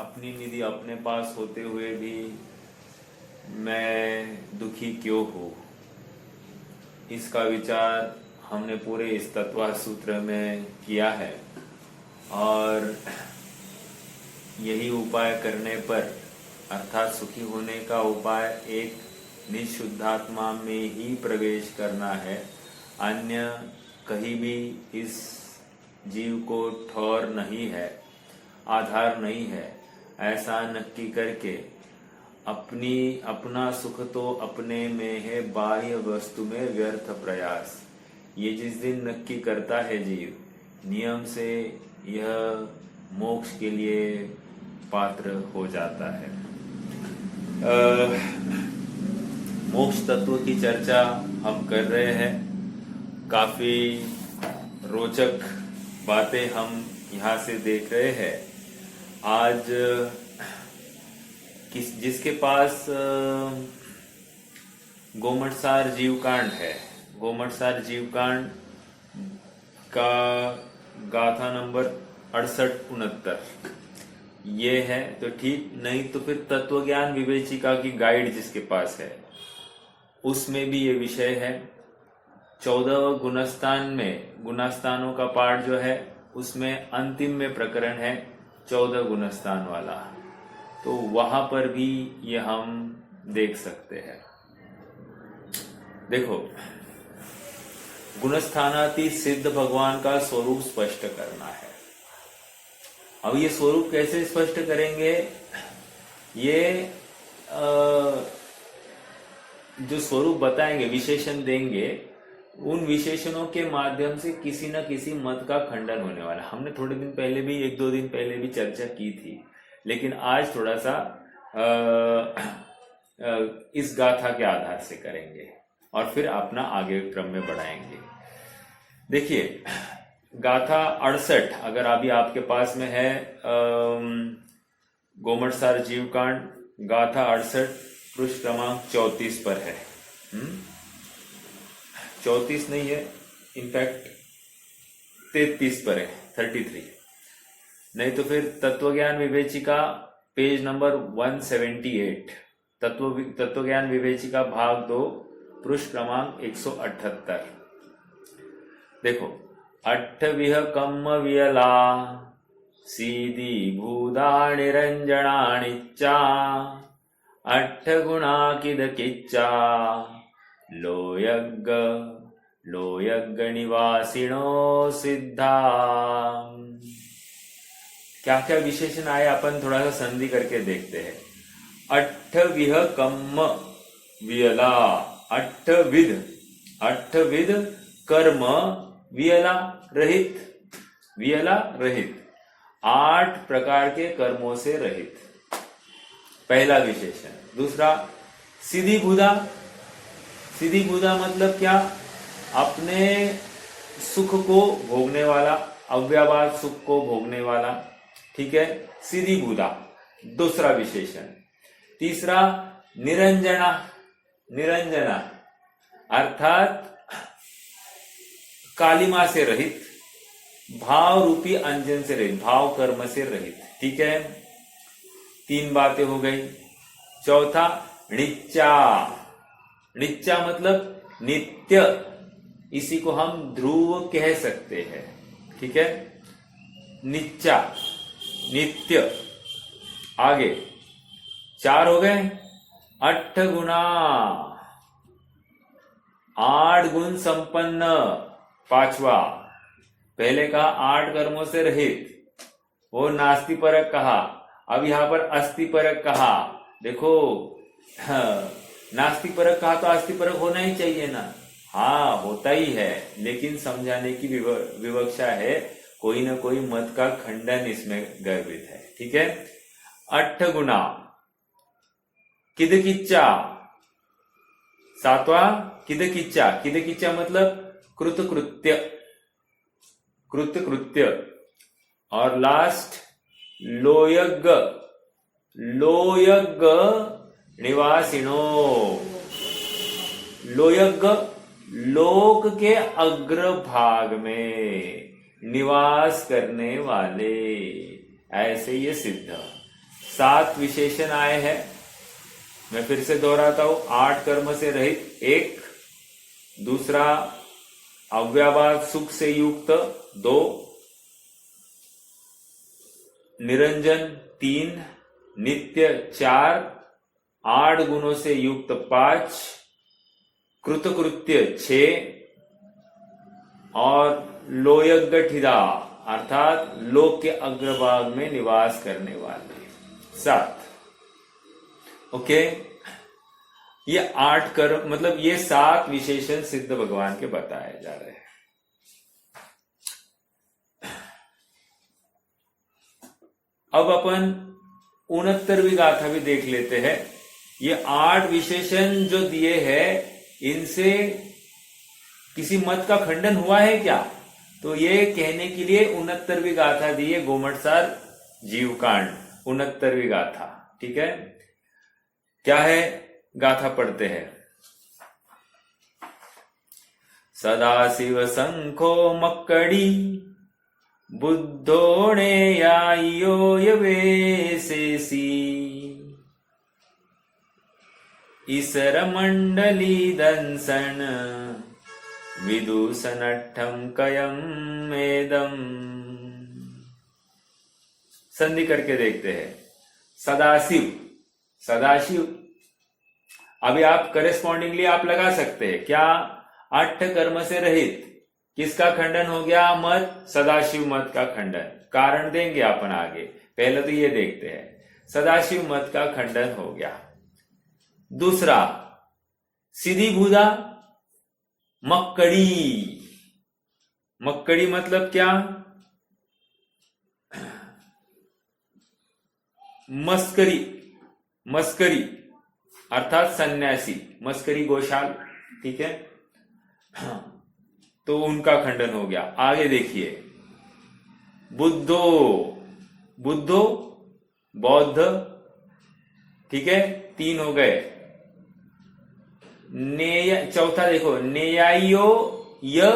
अपनी निधि अपने पास होते हुए भी मैं दुखी क्यों हूँ, इसका विचार हमने पूरे इस तत्व सूत्र में किया है। और यही उपाय करने पर अर्थात सुखी होने का उपाय एक निशुद्धात्मा में ही प्रवेश करना है। अन्य कहीं भी इस जीव को ठौर नहीं है, आधार नहीं है। ऐसा नक्की करके अपना सुख तो अपने में है, बाह्य वस्तु में व्यर्थ प्रयास, ये जिस दिन नक्की करता है जीव, नियम से यह मोक्ष के लिए पात्र हो जाता है। मोक्ष तत्व की चर्चा हम कर रहे हैं। काफी रोचक बातें हम यहाँ से देख रहे हैं। आज जिसके पास गोमटसार जीवकांड है, गोमटसार जीवकांड का गाथा नंबर 68-69 ये है तो ठीक, नहीं तो फिर तत्वज्ञान विवेचिका की गाइड जिसके पास है उसमें भी ये विषय है। 14 गुणस्थान में, गुणस्थानों का पाठ जो है उसमें अंतिम में प्रकरण है 14 गुणस्थान वाला, तो वहां पर भी ये हम देख सकते हैं। देखो, गुणस्थानाति सिद्ध भगवान का स्वरूप स्पष्ट करना है। अब ये स्वरूप कैसे स्पष्ट करेंगे? ये जो स्वरूप बताएंगे, विशेषण देंगे, उन विशेषणों के माध्यम से किसी न किसी मत का खंडन होने वाला। हमने थोड़े दिन पहले भी, 1-2 दिन पहले भी चर्चा की थी, लेकिन आज थोड़ा सा इस गाथा के आधार से करेंगे और फिर अपना आगे क्रम में बढ़ाएंगे। देखिए, गाथा 68 अगर अभी आपके पास में है, गोमटसार जीवकांड गाथा 68 पृष्ठ क्रमांक 34 पर है। 34 नहीं है, इनफैक्ट 33 पर है, 33। नहीं तो फिर तत्वज्ञान विवेचिका पेज नंबर 178, तत्वज्ञान विवेचिका भाग 2 पृष्ठ क्रमांक 178। देखो, अट्ठविह कम्म वियला सीधी भूदा निरंजनानिच्चा अट्ठ गुणा किद किच्चा लोयग्ग निवासिनो सिद्धा। क्या क्या विशेषण आए अपन थोड़ा सा संधि करके देखते हैं। अट्ठविह कम्म वियला, अट्ठविध कर्म वियला रहित, 8 प्रकार के कर्मों से रहित, पहला विशेषण। दूसरा, सीधी बुधा मतलब क्या? अपने सुख को भोगने वाला, अव्याभास सुख को भोगने वाला, ठीक है, सीधी बुधा, दूसरा विशेषण। तीसरा, निरंजना अर्थात कालिमा से रहित, भाव रूपी अंजन से रहित, भाव कर्म से रहित, ठीक है। 3 बातें हो गई। चौथा, निच्चा मतलब नित्य, इसी को हम ध्रुव कह सकते हैं, ठीक है। निच्चा, नित्य। आगे 4 हो गए। 8 गुणा, 8 गुण संपन्न, 5वां। पहले कहा 8 कर्मों से रहित, वो नास्ति परक कहा, अब यहां पर अस्ति परक कहा। देखो, नास्ति परक कहा तो अस्ति परक होना ही चाहिए ना। हाँ, होता ही है, लेकिन समझाने की विवक्षा है, कोई ना कोई मत का खंडन इसमें गर्भित है, ठीक है। 8 गुणा किदकिच्चा, 7वां किदकिच्चा मतलब कृतकृत्य। और लास्ट लोयग्ग निवासिनो, लोयग्ग लोक के अग्रभाग में निवास करने वाले, ऐसे ये सिद्ध। 7 विशेषण आए हैं। मैं फिर से दोहराता हूं, 8 कर्म से रहित 1, दूसरा अव्याभास सुख से युक्त 2, निरंजन 3, नित्य 4, 8 गुणों से युक्त 5, कृतकृत्य 6 और लोयगठिदा अर्थात लोक के अग्रभाग में निवास करने वाले 7। ओके, ये 8 कर्म मतलब ये 7 विशेषण सिद्ध भगवान के बताए जा रहे हैं। अब अपन 69वीं गाथा भी देख लेते हैं। ये 8 विशेषण जो दिए हैं, इनसे किसी मत का खंडन हुआ है क्या? तो ये कहने के लिए 69वीं गाथा दी है, गोमटसार जीवकांड 69वीं गाथा। ठीक है, क्या है गाथा पढ़ते हैं। सदाशिव शंखो मक्कड़ी बुद्धोणे यायो यवेसेसी ईसर मंडली दंसन विदूषणठम कयम एदम। संधि करके देखते हैं। सदाशिव, सदाशिव अभी आप करेस्पॉन्डिंगली आप लगा सकते हैं क्या? 8 कर्म से रहित किसका खंडन हो गया? मत सदाशिव मत का खंडन। कारण देंगे अपन आगे, पहले तो ये देखते हैं। सदाशिव मत का खंडन हो गया। दूसरा सीधी भूदा मक्कड़ी। मक्कड़ी मतलब क्या? मस्करी, मस्करी अर्थात सन्यासी, मस्करी गोशाल। ठीक है, तो उनका खंडन हो गया। आगे देखिए, बुद्धो, बुद्धो बौद्ध। ठीक है, 3 हो गए। चौथा देखो, नेयायो य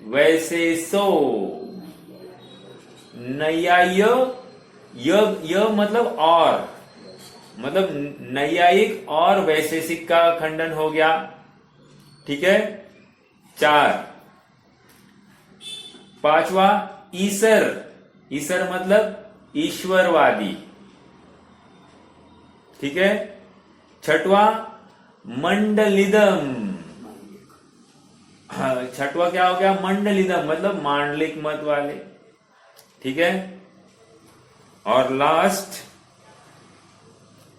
वैशेषो। नैयाय य मतलब और, मतलब नैयायिक और वैशेषिक का खंडन हो गया। ठीक है, 4। 5वां ईसर, ईसर मतलब ईश्वरवादी। ठीक है, 6वां मंडलिदम। 6वां क्या हो गया? मंडलिदम मतलब मांडलिक मत वाले। ठीक है, और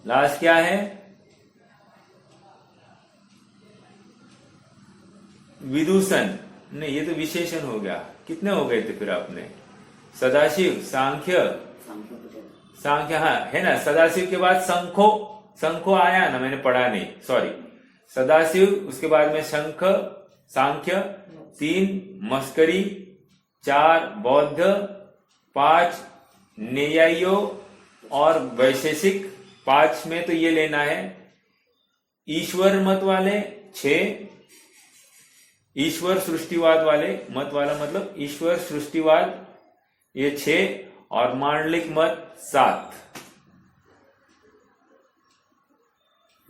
लास्ट क्या है? विदूषण। नहीं, ये तो विशेषण हो गया। कितने हो गए थे फिर आपने? सदाशिव, सांख्य, सांख्य, हाँ है ना। सदाशिव के बाद शंखो, शंखो आया ना, मैंने पढ़ा नहीं, सॉरी। सदाशिव, उसके बाद में शंख, सांख्य, 3 मस्करी, 4 बौद्ध, 5 नेयायो और वैशेषिक। 5 में तो ये लेना है। ईश्वर मत वाले 6, ईश्वर सृष्टिवाद वाले मत वाला मतलब ईश्वर सृष्टिवाद, ये 6, और मांडलिक मत 7।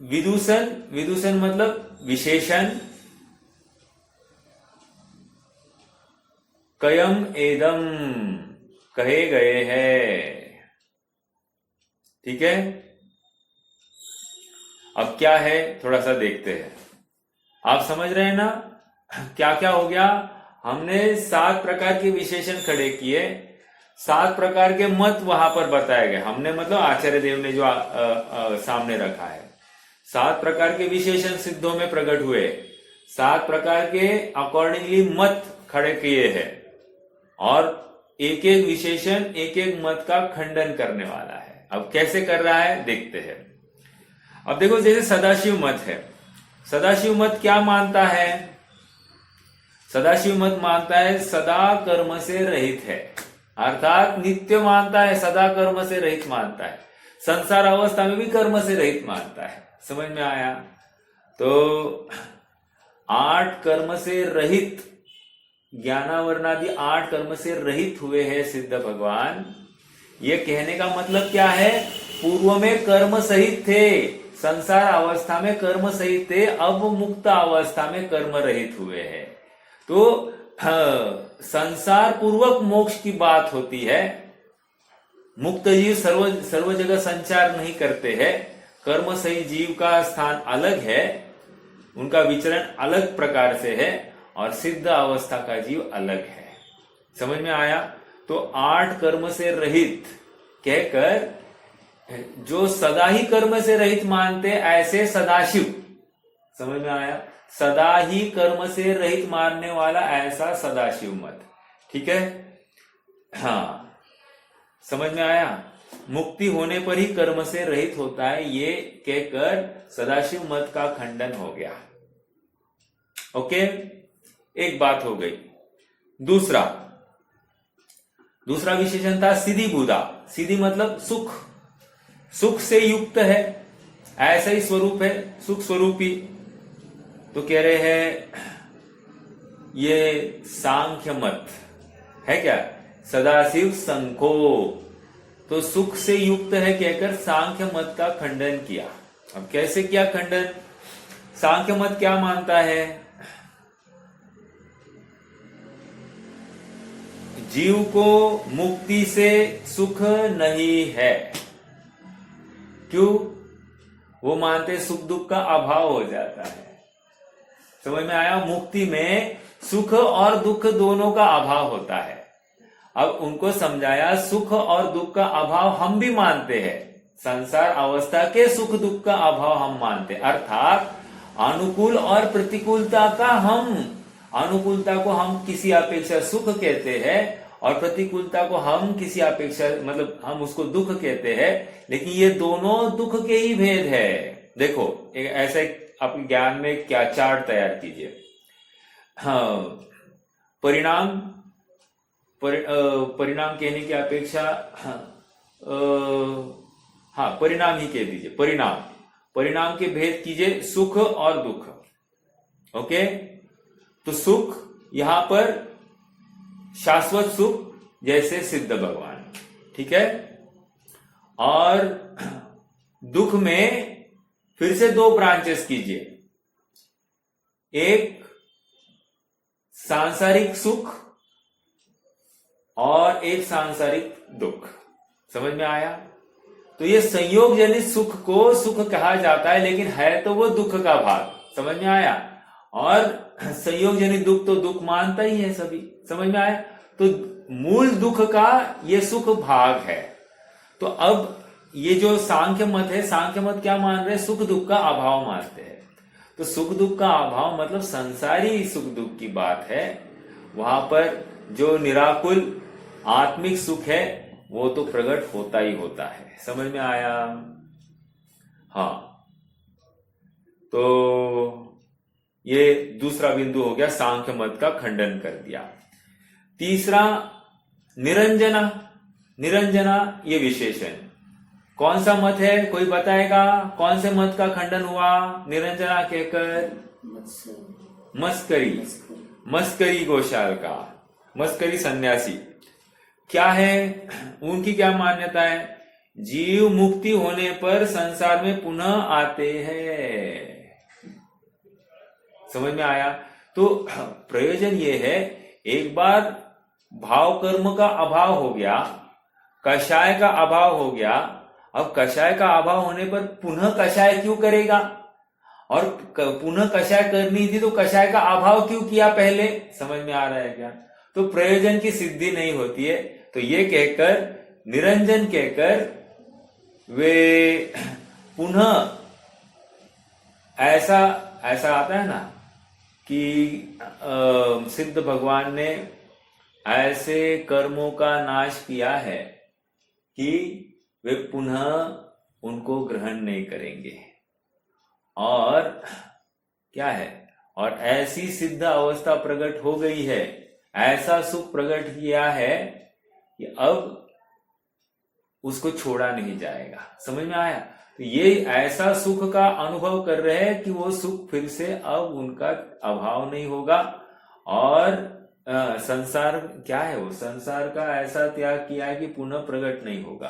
विदूषण, विदूषण मतलब विशेषण। कयम एदम कहे गए हैं। ठीक है, अब क्या है थोड़ा सा देखते हैं। आप समझ रहे हैं ना क्या क्या हो गया? हमने 7 प्रकार के विशेषण खड़े किए, 7 प्रकार के मत वहां पर बताए गए। हमने मतलब आचार्य देव ने जो सामने रखा है। 7 प्रकार के विशेषण सिद्धों में प्रकट हुए, 7 प्रकार के अकॉर्डिंगली मत खड़े किए हैं, और एक एक विशेषण एक एक मत का खंडन करने वाला है। अब कैसे कर रहा है देखते हैं। अब देखो, जैसे सदाशिव मत है, सदाशिव मत क्या मानता है? सदाशिव मत मानता है सदा कर्म से रहित है, अर्थात नित्य मानता है, सदा कर्म से रहित मानता है, संसार अवस्था में भी कर्म से रहित मानता है। समझ में आया? तो 8 कर्म से रहित, ज्ञानावरणादि 8 कर्म से रहित हुए हैं सिद्ध भगवान। ये कहने का मतलब क्या है पूर्व में कर्म सहित थे, संसार अवस्था में कर्म सहित थे, अब मुक्त अवस्था में कर्म रहित हुए हैं। तो संसार पूर्वक मोक्ष की बात होती है। मुक्त जीव सर्व जगह संचार नहीं करते हैं। कर्म सही जीव का स्थान अलग है, उनका विचरण अलग प्रकार से है, और सिद्ध अवस्था का जीव अलग है। समझ में आया? तो 8 कर्म से रहित कहकर जो सदा ही कर्म से रहित मानते ऐसे सदाशिव, समझ में आया? सदा ही कर्म से रहित मानने वाला ऐसा सदाशिव मत। ठीक है? हाँ, समझ में आया? मुक्ति होने पर ही कर्म से रहित होता है, ये कहकर सदाशिव मत का खंडन हो गया। ओके, एक बात हो गई। दूसरा विशेषण था सिद्धि बुधा। सिद्धि मतलब सुख, सुख से युक्त है, ऐसा ही स्वरूप है, सुख स्वरूपी। तो कह रहे हैं ये सांख्य मत है क्या? सदाशिव संखो, तो सुख से युक्त है कहकर सांख्य मत का खंडन किया। अब कैसे किया खंडन? सांख्य मत क्या मानता है? जीव को मुक्ति से सुख नहीं है। क्यों? वो मानते सुख दुख का अभाव हो जाता है। समझ में आया? मुक्ति में सुख और दुख दोनों का अभाव होता है। अब उनको समझाया सुख और दुख का अभाव हम भी मानते हैं, संसार अवस्था के सुख दुख का अभाव हम मानते, अर्थात अनुकूल और प्रतिकूलता का अनुकूलता को हम किसी अपेक्षा सुख कहते हैं और प्रतिकूलता को हम किसी अपेक्षा मतलब हम उसको दुख कहते हैं, लेकिन ये दोनों दुख के ही भेद है। देखो ऐसे अपने ज्ञान में क्या चार्ट तैयार कीजिए। हाँ, परिणाम कहने की अपेक्षा परिणाम ही कह दीजिए। परिणाम के भेद कीजिए सुख और दुख। ओके, तो सुख यहां पर शाश्वत सुख जैसे सिद्ध भगवान, ठीक है, और दुख में फिर से 2 ब्रांचेस कीजिए, एक सांसारिक सुख और एक सांसारिक दुख। समझ में आया? तो ये संयोग जनित सुख को सुख कहा जाता है, लेकिन है तो वो दुख का भाग। समझ में आया? और संयोग जनित दुख तो दुख मानता ही है सभी। समझ में आया? तो मूल दुख का ये सुख भाग है। तो अब ये जो सांख्य मत है, सांख्य मत क्या मान रहे हैं? सुख दुख का अभाव मानते हैं। तो सुख दुख का अभाव मतलब संसारी सुख दुख की बात है। वहां पर जो निराकुल आत्मिक सुख है वो तो प्रकट होता ही होता है। समझ में आया? हाँ, तो ये दूसरा बिंदु हो गया, सांख्य मत का खंडन कर दिया। तीसरा निरंजना ये विशेषण कौन सा मत है? कोई बताएगा कौन से मत का खंडन हुआ निरंजना कहकर? मस्करी घोषाल का, मस्करी सन्यासी। क्या है उनकी? क्या मान्यता है? जीव मुक्ति होने पर संसार में पुनः आते हैं। समझ में आया? तो प्रयोजन ये है, एक बार भाव कर्म का अभाव हो गया, कषाय का अभाव हो गया। अब कषाय का अभाव होने पर पुनः कषाय क्यों करेगा? और पुनः कषाय करनी थी तो कषाय का अभाव क्यों किया पहले? समझ में आ रहा है क्या? तो प्रयोजन की सिद्धि नहीं होती है। तो ये कहकर निरंजन कहकर वे पुनः ऐसा आता है ना कि सिद्ध भगवान ने ऐसे कर्मों का नाश किया है कि वे पुनः उनको ग्रहण नहीं करेंगे। और क्या है? और ऐसी सिद्ध अवस्था प्रकट हो गई है, ऐसा सुख प्रकट किया है कि अब उसको छोड़ा नहीं जाएगा। समझ में आया? तो ये ऐसा सुख का अनुभव कर रहे हैं कि वो सुख फिर से अब उनका अभाव नहीं होगा। और संसार क्या है? वो संसार का ऐसा त्याग किया है कि पुनः प्रकट नहीं होगा।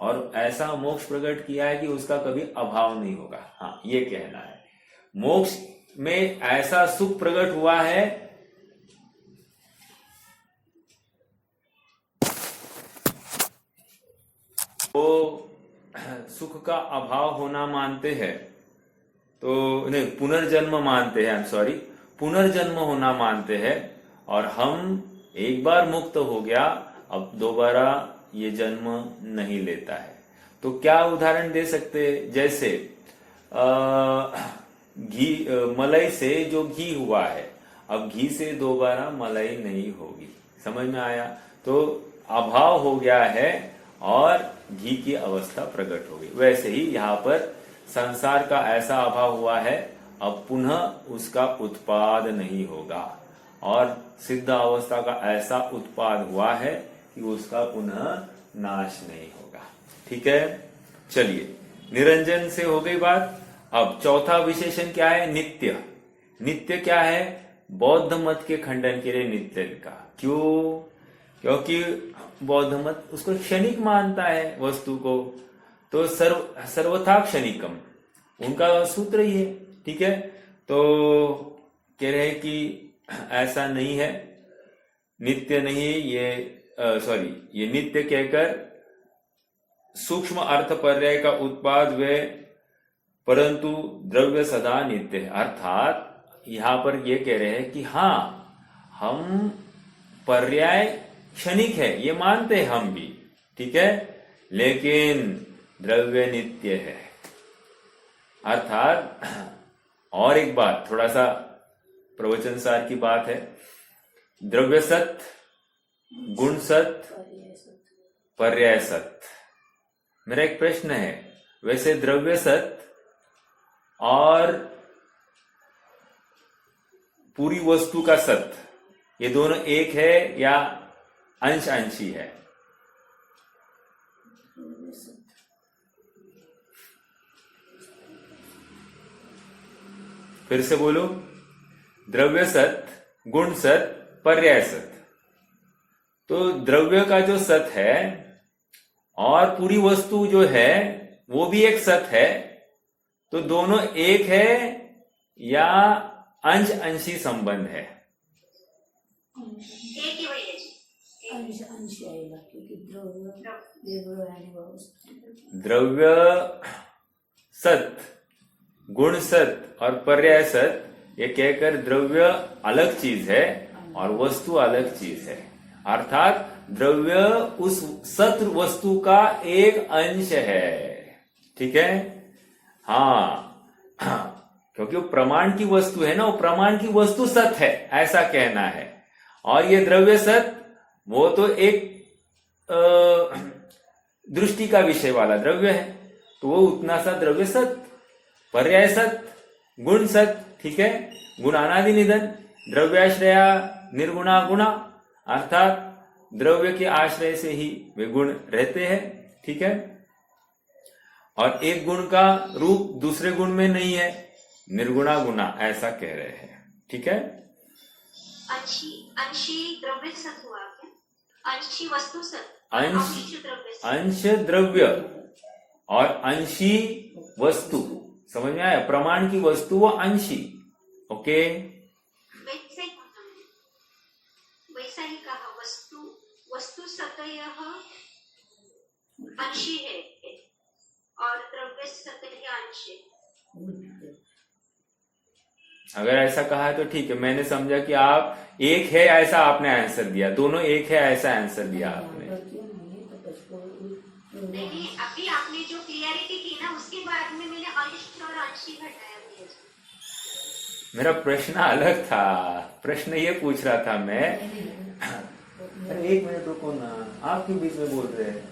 और ऐसा मोक्ष प्रकट किया है कि उसका कभी अभाव नहीं होगा। हाँ, ये कहना है। मोक्ष में ऐसा सुख प्रकट हुआ है वो सुख का अभाव होना मानते हैं, तो नहीं, पुनर्जन्म मानते हैं, सॉरी, पुनर्जन्म होना मानते हैं। और हम एक बार मुक्त हो गया, अब दोबारा ये जन्म नहीं लेता है। तो क्या उदाहरण दे सकते हैं? जैसे घी, मलाई से जो घी हुआ है, अब घी से दोबारा मलाई नहीं होगी। समझ में आया? तो अभाव हो गया है और घी की अवस्था प्रकट हो गई। वैसे ही यहाँ पर संसार का ऐसा अभाव हुआ है, अब पुनः उसका उत्पाद नहीं होगा, और सिद्ध अवस्था का ऐसा उत्पाद हुआ है कि उसका पुनः नाश नहीं होगा। ठीक है, चलिए, निरंजन से हो गई बात। अब चौथा विशेषण क्या है? नित्य। नित्य क्या है? बौद्ध मत के खंडन के लिए नित्य का। क्यों? क्योंकि बौद्ध मत उसको क्षणिक मानता है वस्तु को, तो सर्वथा क्षणिकम उनका सूत्र ही है। ठीक है, तो कह रहे हैं कि ऐसा नहीं है, नित्य नहीं है ये, ये नित्य कहकर सूक्ष्म अर्थ पर्याय का उत्पाद वे, परंतु द्रव्य सदा नित्य है। अर्थात यहां पर ये कह रहे हैं कि हाँ, हम पर्याय क्षणिक है ये मानते हैं हम भी, ठीक है, लेकिन द्रव्य नित्य है। अर्थात और एक बात, थोड़ा सा प्रवचन सार की बात है, द्रव्य सत, गुण सत, पर्याय सत। मेरा एक प्रश्न है, वैसे द्रव्य सत और पूरी वस्तु का सत, ये दोनों एक है या अंश अंशी है? फिर से बोलो, द्रव्य सत, गुण सत, पर्याय सत। तो द्रव्य का जो सत है और पूरी वस्तु जो है वो भी एक सत है, तो दोनों एक है या अंश अंशी संबंध है? एक ही वही है जी, अंश आएगा, क्योंकि द्रव्य सत, गुण सत और पर्याय सत, ये कहकर द्रव्य अलग चीज है और वस्तु अलग चीज है। अर्थात द्रव्य उस सत वस्तु का एक अंश है। ठीक है, हाँ, क्योंकि वो प्रमाण की वस्तु है ना, वो प्रमाण की वस्तु सत है, ऐसा कहना है। और ये द्रव्य सत, वो तो एक दृष्टि का विषय वाला द्रव्य है, तो वो उतना सा द्रव्य सत। पर्याय सत, गुण सत, ठीक है, गुणानादि निधन, द्रव्याश्रया निर्गुणा गुणा, अर्थात द्रव्य के आश्रय से ही वे गुण रहते हैं। ठीक है, और एक गुण का रूप दूसरे गुण में नहीं है, निर्गुणा गुणा, ऐसा कह रहे हैं। ठीक है, अंशी द्रव्य सत हुआ क्या? अंशी वस्तु सत, अंश द्रव्य और अंशी वस्तु, समझ में आया? प्रमाण की वस्तु वो अंशी। ओके, वैसा ही कहा, वस्तु सतयः अंशी है और द्रव्य सतयः अंश है। अगर ऐसा कहा है तो ठीक है, मैंने समझा कि आप एक है ऐसा आपने आंसर दिया, दोनों एक है ऐसा आंसर दिया आपने। नहीं, अभी आपने जो क्लियरिटी की ना, उसके बाद में मैंने अंश और अंशी घटाया दिया। मेरा प्रश्न अलग था, प्रश्न ये पूछ रहा था मैं। अरे एक मिनट रुको ना, आप क्यों बीच में बोल रहे हैं?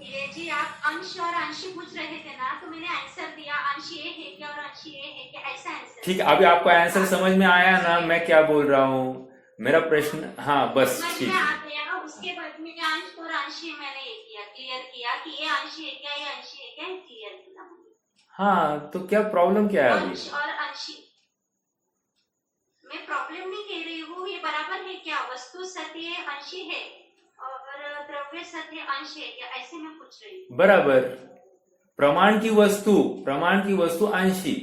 ये जी, आप अंश और अंशी पूछ रहे थे ना, तो मैंने आंसर दिया, अंश ये है क्या और अंश ये है क्या, ऐसा आंसर। ठीक है, अभी आपको आंसर समझ में आया ना मैं क्या बोल रहा हूँ? मेरा प्रश्न, हाँ बस ठीक है। उसके बाद में अंश और अंशी मैंने ये किया, क्लियर किया कि ये अंशी है क्या, ये अंशी है क्या, क्लियर किया। हाँ, तो क्या प्रॉब्लम क्या है अभी? अंश और अंशी, मैं प्रॉब्लम नहीं कह रही हूँ, ये बराबर है क्या? वस्तु सत्य अंशी है और द्रव्य सत्य अंश है क्या, ऐसे मैं पूछ रही हूँ। बराबर। प्रमाण की वस्तु अंशी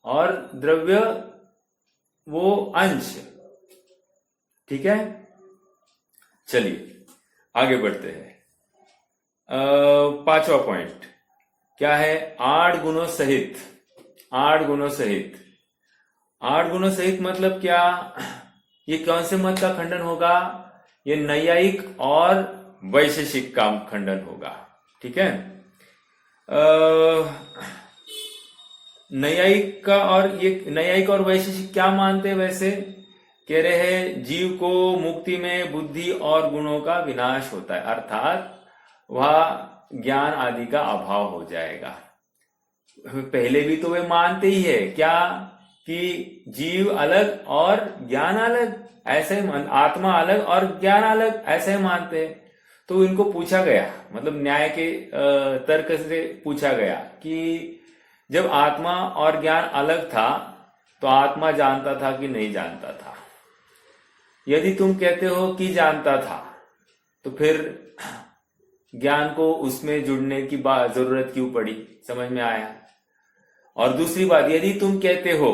और द्रव्य वो अंश। ठीक है, चलिए आगे बढ़ते हैं। पांचवा पॉइंट क्या है? आठ गुणों सहित। आठ गुणों सहित, आठ गुणों सहित मतलब क्या? ये कौन से मत का खंडन होगा? ये नैयायिक और वैशेषिक का खंडन होगा। ठीक है, नैयायिक का और ये नैयायिक और वैशेषिक क्या मानते हैं वैसे? कह रहे हैं जीव को मुक्ति में बुद्धि और गुणों का विनाश होता है, अर्थात वह ज्ञान आदि का अभाव हो जाएगा। पहले भी तो वे मानते ही है क्या कि जीव अलग और ज्ञान अलग, ऐसे आत्मा अलग और ज्ञान अलग, ऐसे मानते हैं। तो इनको पूछा गया, मतलब न्याय के तर्क से पूछा गया कि जब आत्मा और ज्ञान अलग था तो आत्मा जानता था कि नहीं जानता था? यदि तुम कहते हो कि जानता था तो फिर ज्ञान को उसमें जुड़ने की जरूरत क्यों पड़ी? समझ में आया? और दूसरी बात, यदि तुम कहते हो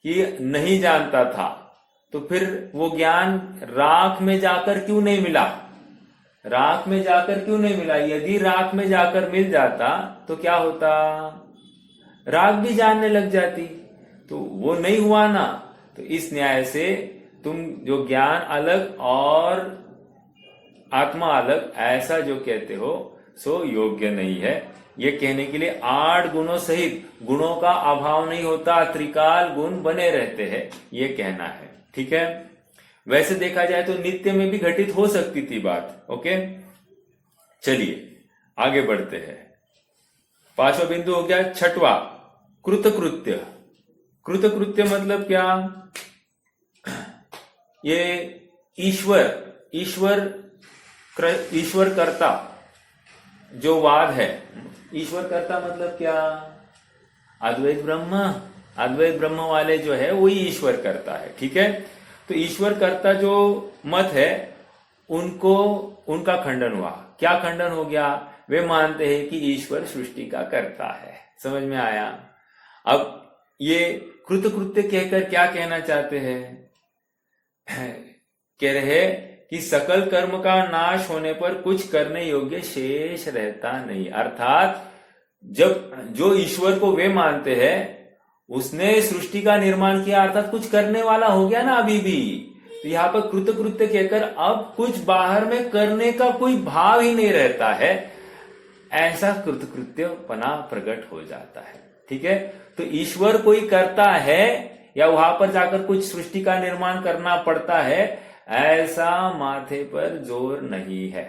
कि नहीं जानता था तो फिर वो ज्ञान राख में जाकर क्यों नहीं मिला? राख में जाकर क्यों नहीं मिला? यदि राख में जाकर मिल जाता तो क्या होता? राख भी जानने लग जाती, तो वो नहीं हुआ ना। तो इस न्याय से तुम जो ज्ञान अलग और आत्मा अलग ऐसा जो कहते हो सो योग्य नहीं है। ये कहने के लिए आठ गुणों सहित गुणों का अभाव नहीं होता, त्रिकाल गुण बने रहते हैं, ये कहना है। ठीक है, वैसे देखा जाए तो नित्य में भी घटित हो सकती थी बात। ओके, चलिए आगे बढ़ते हैं। पांचवा बिंदु हो गया छठवा, कृतकृत्य। कृतकृत्य मतलब क्या? ये ईश्वर कर्ता जो वाद है, ईश्वर कर्ता मतलब क्या? अद्वैत ब्रह्म वाले जो है वही ईश्वर कर्ता है। ठीक है, तो ईश्वर कर्ता जो मत है उनका खंडन हुआ। क्या खंडन हो गया? वे मानते हैं कि ईश्वर सृष्टि का कर्ता है। समझ में आया? अब ये कृतकृत्य कहकर क्या कहना चाहते हैं? कह रहे कि सकल कर्म का नाश होने पर कुछ करने योग्य शेष रहता नहीं, अर्थात जब जो ईश्वर को वे मानते हैं उसने सृष्टि का निर्माण किया, अर्थात कुछ करने वाला हो गया ना अभी भी। तो यहाँ पर कृतकृत्य कहकर अब कुछ बाहर में करने का कोई भाव ही नहीं रहता है, ऐसा कृतकृत्यपना प्रकट हो जाता है। ठीक है, तो ईश्वर कोई करता है या वहां पर जाकर कुछ सृष्टि का निर्माण करना पड़ता है, ऐसा माथे पर जोर नहीं है।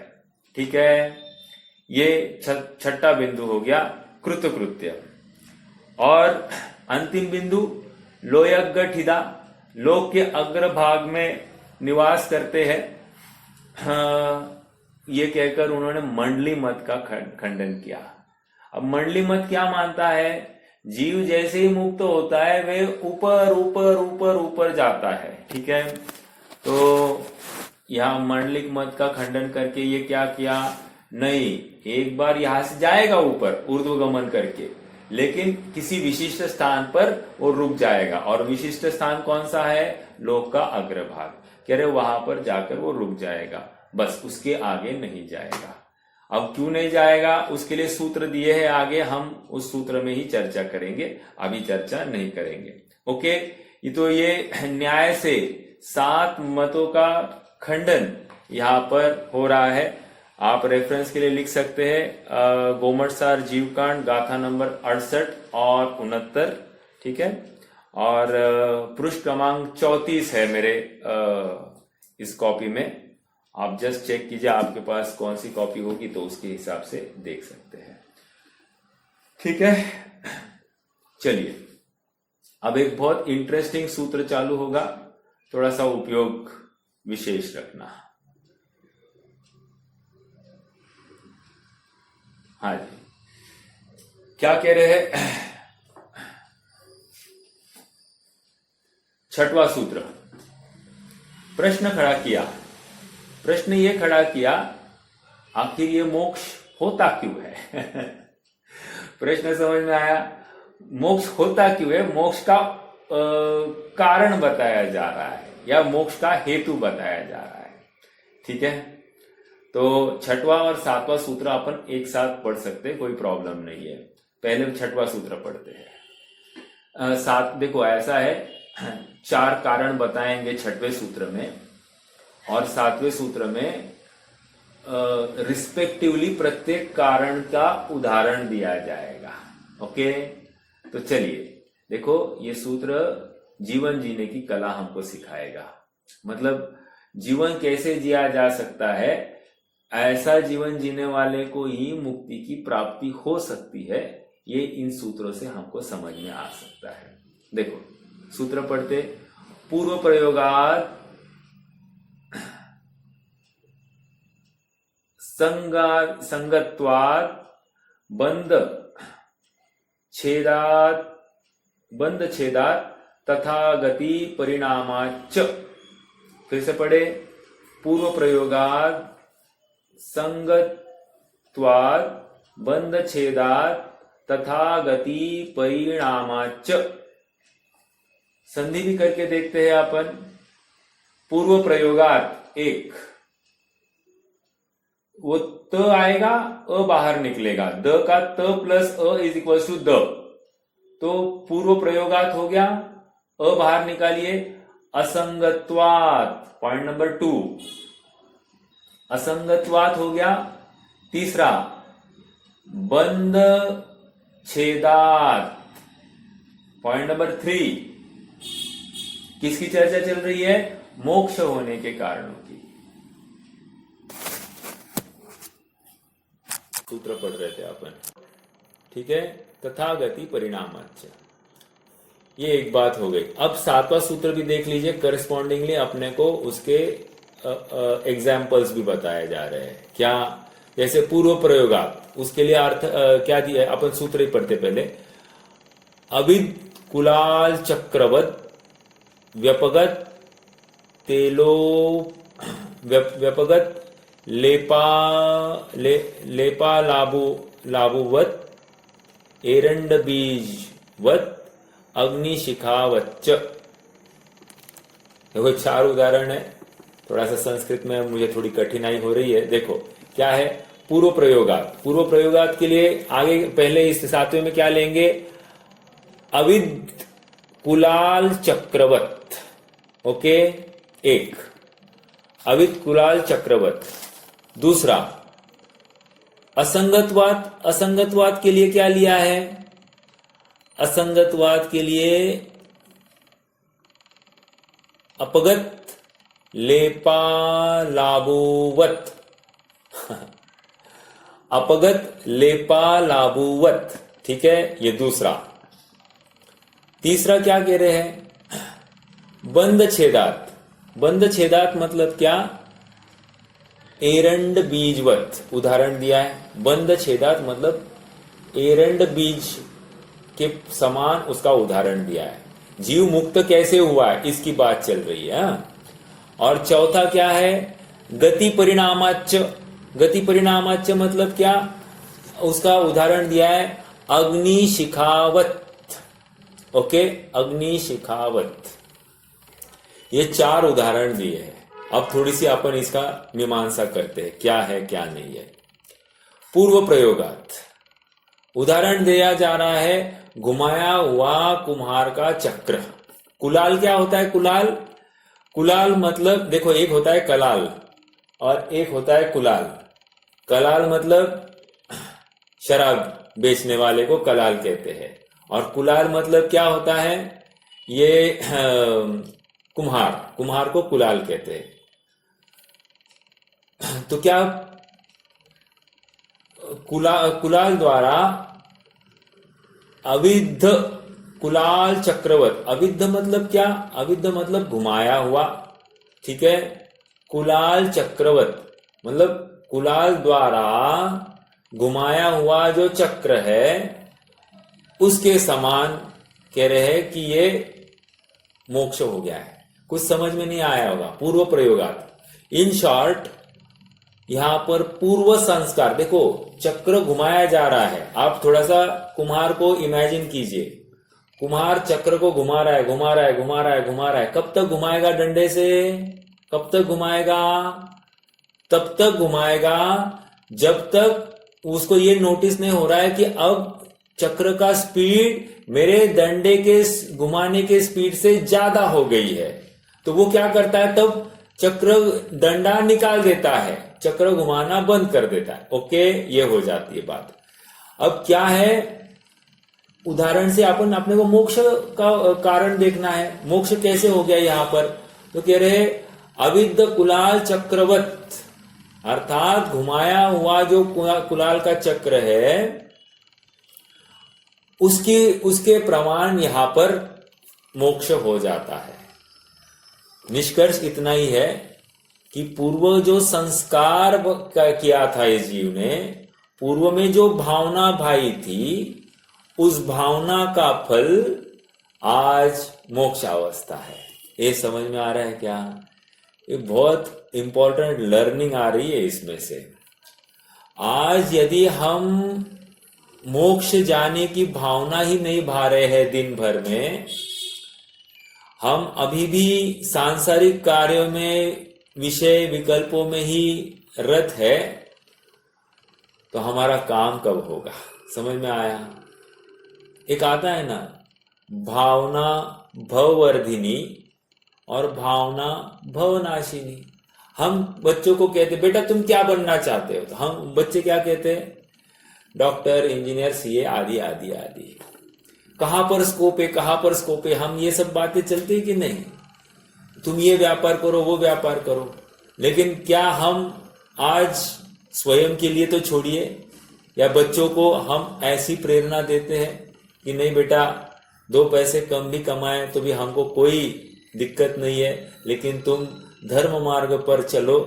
ठीक है, ये छठा बिंदु हो गया कृतकृत्य। और अंतिम बिंदु लोयगठिदा, लोक के अग्रभाग में निवास करते हैं। ये कहकर उन्होंने मंडली मत का खंडन किया। अब मंडली मत क्या मानता है? जीव जैसे ही मुक्त होता है वे ऊपर ऊपर ऊपर ऊपर जाता है। ठीक है, तो यहां मंडलिक मत का खंडन करके ये क्या किया? नहीं, एक बार यहां से जाएगा ऊपर ऊर्ध्वगमन करके, लेकिन किसी विशिष्ट स्थान पर वो रुक जाएगा। और विशिष्ट स्थान कौन सा है? लोक का अग्रभाग। कह रहे वहां पर जाकर वो रुक जाएगा, बस उसके आगे नहीं जाएगा। अब क्यों नहीं जाएगा उसके लिए सूत्र दिए हैं आगे, हम उस सूत्र में ही चर्चा करेंगे, अभी चर्चा नहीं करेंगे। ओके, ये न्याय से 7 मतों का खंडन यहां पर हो रहा है। आप रेफरेंस के लिए लिख सकते हैं गोमटसार जीवकांड गाथा नंबर 68 और 69। ठीक है, और पृष्ठ क्रमांक 34 है मेरे इस कॉपी में। आप जस्ट चेक कीजिए आपके पास कौन सी कॉपी होगी तो उसके हिसाब से देख सकते हैं। ठीक है, चलिए अब एक बहुत इंटरेस्टिंग सूत्र चालू होगा, थोड़ा सा उपयोग विशेष रखना। हाँ जी, क्या कह रहे हैं? छठवां सूत्र, प्रश्न खड़ा किया प्रश्न ये खड़ा किया, आखिर ये मोक्ष होता क्यों है? प्रश्न समझ में आया? मोक्ष होता क्यों है? मोक्ष का कारण बताया जा रहा है या मोक्ष का हेतु बताया जा रहा है। ठीक है, तो छठवां और सातवां सूत्र अपन एक साथ पढ़ सकते हैं, कोई प्रॉब्लम नहीं है। पहले छठवां सूत्र पढ़ते हैं। देखो ऐसा है, 4 कारण बताएंगे छठवें सूत्र में, और सातवें सूत्र में रिस्पेक्टिवली प्रत्येक कारण का उदाहरण दिया जाएगा। ओके, तो चलिए देखो, ये सूत्र जीवन जीने की कला हमको सिखाएगा। मतलब जीवन कैसे जिया जा सकता है, ऐसा जीवन जीने वाले को ही मुक्ति की प्राप्ति हो सकती है, ये इन सूत्रों से हमको समझ में आ सकता है। देखो सूत्र पढ़ते, पूर्व प्रयोगात संगत्वात् बंध छेदात तथा गति परिणामाच। फिर से पढ़े, पूर्व प्रयोगात संगत्वात् बंध छेदात तथा गति परिणामाच। संधि भी करके देखते हैं अपन। पूर्व प्रयोगात एक, वो त आएगा, अ बाहर निकलेगा, द का त प्लस अ इज इक्वल टू द, तो पूर्व प्रयोगात हो गया, अ बाहर निकालिए। असंगत्वात, पॉइंट नंबर 2, असंगत्वात हो गया। तीसरा, बंध छेदात, पॉइंट नंबर 3, किसकी चर्चा चल रही है? मोक्ष होने के कारणों की। सूत्र पढ़ रहे थे अपन, ठीक है, तथा गति परिणामाच, ये एक बात हो गई। अब सातवां सूत्र भी देख लीजिए, करस्पॉन्डिंगली अपने को उसके एग्जाम्पल्स भी बताए जा रहे हैं। क्या? जैसे पूर्व प्रयोगात, उसके लिए अर्थ क्या दिया है? अपन सूत्र ही पढ़ते पहले। अविद कुलाल चक्रवत व्यपगत तेलो व्यपगत लेपा लाभुवत एरंड बीजवत अग्निशिखावच्च। देखो 4 उदाहरण है। थोड़ा सा संस्कृत में मुझे थोड़ी कठिनाई हो रही है। देखो क्या है? पूर्व प्रयोगात। पूर्व प्रयोगात के लिए आगे पहले इस 7वें में क्या लेंगे? अविद कुलाल चक्रवत। ओके, एक अविद कुलाल चक्रवत। दूसरा असंगतवाद। असंगतवाद के लिए क्या लिया है? असंगतवाद के लिए अपगत लेपालाबुवत। अपगत लेपालाबुवत, ठीक है, ये दूसरा। तीसरा क्या कह रहे हैं? बंद छेदात। बंद छेदात मतलब क्या? एरंड बीजवत, उदाहरण दिया है। बंद छेदात मतलब एरंड बीज के समान उसका उदाहरण दिया है। जीव मुक्त कैसे हुआ है, इसकी बात चल रही है। और चौथा क्या है? गति परिणामाच। गति परिणामाच मतलब क्या? उसका उदाहरण दिया है अग्नि शिखावत। ओके, अग्नि शिखावत। ये 4 उदाहरण दिए हैं। अब थोड़ी सी अपन इसका मीमांसा करते हैं, क्या है क्या नहीं है। पूर्व प्रयोगात उदाहरण दिया जा रहा है घुमाया हुआ कुम्हार का चक्र। कुलाल क्या होता है? कुलाल, कुलाल मतलब देखो, एक होता है कलाल और एक होता है कुलाल। कलाल मतलब शराब बेचने वाले को कलाल कहते हैं, और कुलाल मतलब क्या होता है? ये कुम्हार, कुम्हार को कुलाल कहते हैं। तो क्या कुलाल द्वारा अविद्ध कुलाल चक्रवत। अविद्ध मतलब क्या? अविद्ध मतलब घुमाया हुआ, ठीक है। कुलाल चक्रवत मतलब कुलाल द्वारा घुमाया हुआ जो चक्र है उसके समान कह रहे हैं कि ये मोक्ष हो गया है। कुछ समझ में नहीं आया होगा। पूर्व प्रयोगात इन शॉर्ट, यहां पर पूर्व संस्कार, देखो चक्र घुमाया जा रहा है। आप थोड़ा सा कुम्हार को इमेजिन कीजिए, कुम्हार चक्र को घुमा रहा है, घुमा रहा है, घुमा रहा है, घुमा रहा है। कब तक घुमाएगा डंडे से? कब तक घुमाएगा? तब तक घुमाएगा जब तक उसको ये नोटिस नहीं हो रहा है कि अब चक्र का स्पीड मेरे डंडे के घुमाने के स्पीड से ज्यादा हो गई है। तो वो क्या करता है, तब चक्र डंडा निकाल देता है, चक्र घुमाना बंद कर देता है। ओके, ये हो जाती है बात। अब क्या है, उदाहरण से अपन अपने को मोक्ष का कारण देखना है। मोक्ष कैसे हो गया यहां पर? तो कह रहे अविद्ध कुलाल चक्रवत, अर्थात घुमाया हुआ जो कुलाल का चक्र है उसके प्रमाण यहां पर मोक्ष हो जाता है। निष्कर्ष इतना ही है कि पूर्व जो संस्कार किया था इस जीव ने, पूर्व में जो भावना भाई थी, उस भावना का फल आज मोक्ष अवस्था है। ये समझ में आ रहा है क्या? ये बहुत इंपॉर्टेंट लर्निंग आ रही है इसमें से। आज यदि हम मोक्ष जाने की भावना ही नहीं भा रहे हैं दिन भर में, हम अभी भी सांसारिक कार्यों में, विषय विकल्पों में ही रत है, तो हमारा काम कब होगा? समझ में आया? एक आता है ना, भावना भववर्धिनी और भावना भवनाशिनी। हम बच्चों को कहते बेटा तुम क्या बनना चाहते हो? तो हम बच्चे क्या कहते हैं? डॉक्टर, इंजीनियर, सीए आदि आदि आदि। कहां पर स्कोप है, कहां पर स्कोप है, हम ये सब बातें चलती है कि नहीं? तुम ये व्यापार करो, वो व्यापार करो। लेकिन क्या हम आज स्वयं के लिए तो छोड़िए, या बच्चों को हम ऐसी प्रेरणा देते हैं कि नहीं बेटा 2 पैसे कम भी कमाए तो भी हमको कोई दिक्कत नहीं है, लेकिन तुम धर्म मार्ग पर चलो।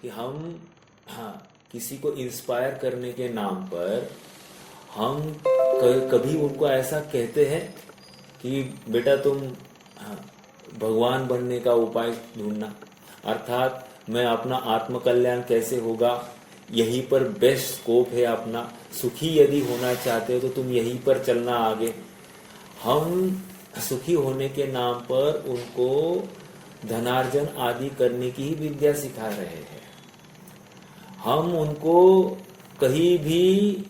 कि हम किसी को इंस्पायर करने के नाम पर हम कभी उनको ऐसा कहते हैं कि बेटा तुम भगवान बनने का उपाय ढूंढना, अर्थात मैं अपना आत्मकल्याण कैसे होगा, यहीं पर बेस्ट स्कोप है अपना। सुखी यदि होना चाहते हो तो तुम यहीं पर चलना आगे। हम सुखी होने के नाम पर उनको धनार्जन आदि करने की ही विद्या सिखा रहे हैं। हम उनको कहीं भी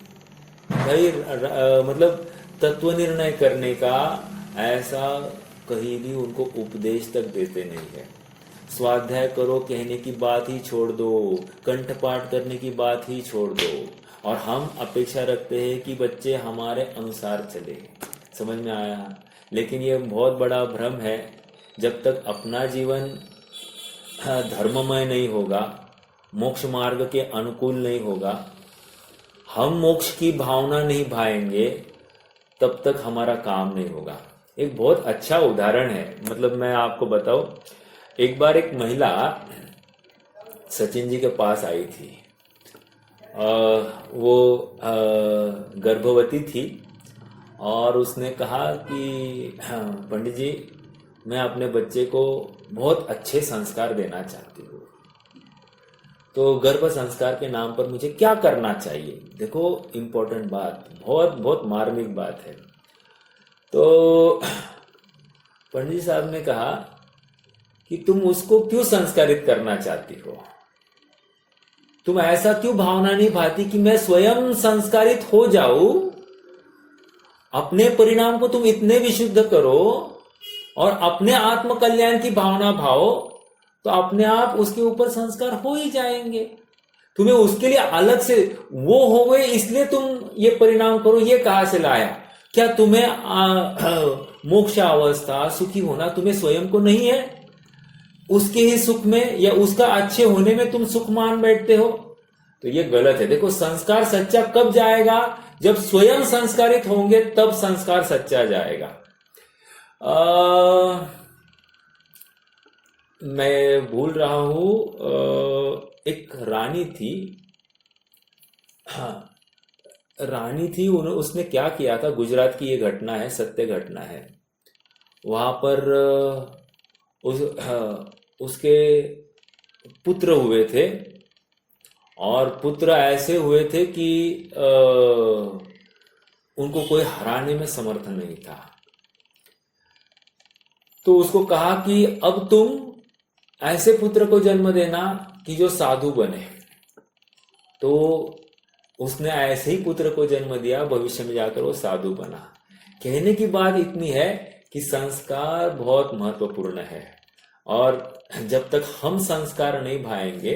मतलब तत्व निर्णय करने का ऐसा कहीं भी उनको उपदेश तक देते नहीं है। स्वाध्याय करो कहने की बात ही छोड़ दो, कंठपाठ करने की बात ही छोड़ दो, और हम अपेक्षा रखते हैं कि बच्चे हमारे अनुसार चले। समझ में आया? लेकिन ये बहुत बड़ा भ्रम है। जब तक अपना जीवन धर्ममय नहीं होगा, मोक्ष मार्ग के अनुकूल नहीं होगा, हम मोक्ष की भावना नहीं भाएंगे, तब तक हमारा काम नहीं होगा। एक बहुत अच्छा उदाहरण है, मतलब मैं आपको बताऊं, एक बार एक महिला सचिन जी के पास आई थी। वो गर्भवती थी और उसने कहा कि पंडित जी मैं अपने बच्चे को बहुत अच्छे संस्कार देना चाहती हूँ, तो गर्भ संस्कार के नाम पर मुझे क्या करना चाहिए? देखो इम्पोर्टेंट बात, बहुत बहुत मार्मिक बात है। तो पंडित जी साहब ने कहा कि तुम उसको क्यों संस्कारित करना चाहती हो? तुम ऐसा क्यों भावना नहीं भाती कि मैं स्वयं संस्कारित हो जाऊं? अपने परिणाम को तुम इतने विशुद्ध करो और अपने आत्म कल्याण की भावना भाओ, तो अपने आप उसके ऊपर संस्कार हो ही जाएंगे। तुम्हें उसके लिए अलग से वो हो गए इसलिए तुम ये परिणाम करो, ये कहां से लाया? क्या तुम्हें मोक्ष अवस्था, सुखी होना तुम्हें स्वयं को नहीं है? उसके ही सुख में या उसका अच्छे होने में तुम सुख मान बैठते हो, तो ये गलत है। देखो संस्कार सच्चा कब जाएगा? जब स्वयं संस्कारित होंगे तब संस्कार सच्चा जाएगा। मैं भूल रहा हूं, एक रानी थी, हाँ रानी थी, उसने क्या किया था, गुजरात की ये घटना है, सत्य घटना है। वहां पर उसके पुत्र हुए थे, और पुत्र ऐसे हुए थे कि उनको कोई हराने में समर्थ नहीं था। तो उसको कहा कि अब तुम ऐसे पुत्र को जन्म देना कि जो साधु बने। तो उसने ऐसे ही पुत्र को जन्म दिया, भविष्य में जाकर वो साधु बना। कहने की बात इतनी है कि संस्कार बहुत महत्वपूर्ण है, और जब तक हम संस्कार नहीं भाएंगे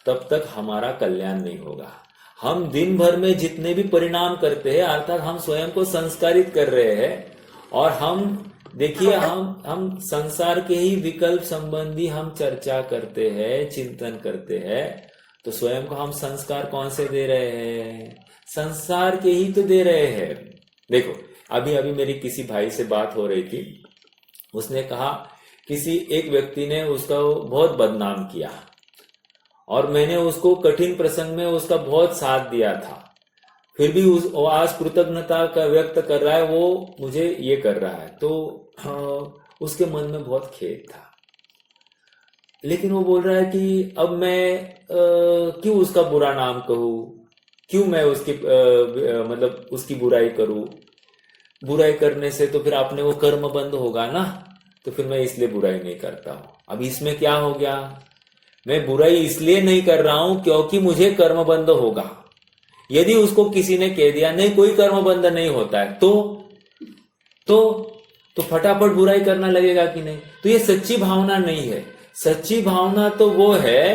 तब तक हमारा कल्याण नहीं होगा। हम दिन भर में जितने भी परिणाम करते हैं, अर्थात हम स्वयं को संस्कारित कर रहे हैं, और हम देखिए हम संसार के ही विकल्प संबंधी हम चर्चा करते हैं, चिंतन करते हैं, तो स्वयं को हम संस्कार कौन से दे रहे हैं? संसार के ही तो दे रहे हैं। देखो, अभी अभी मेरी किसी भाई से बात हो रही थी, उसने कहा किसी एक व्यक्ति ने उसका बहुत बदनाम किया, और मैंने उसको कठिन प्रसंग में उसका बहुत साथ दिया था, फिर भी आज कृतज्ञता का व्यक्त कर रहा है, वो मुझे ये कर रहा है। तो उसके मन में बहुत खेद था, लेकिन वो बोल रहा है कि अब मैं क्यों उसका बुरा नाम कहूं, क्यों मैं उसकी मतलब उसकी बुराई करूं? बुराई करने से तो फिर अपने वो कर्म बंद होगा ना, तो फिर मैं इसलिए बुराई नहीं करता हूं। अब इसमें क्या हो गया? मैं बुराई इसलिए नहीं कर रहा हूं क्योंकि मुझे कर्म बंद होगा। यदि उसको किसी ने कह दिया नहीं कोई कर्म बंद नहीं होता है, तो फटाफट बुराई करना लगेगा कि नहीं? तो ये सच्ची भावना नहीं है। सच्ची भावना तो वो है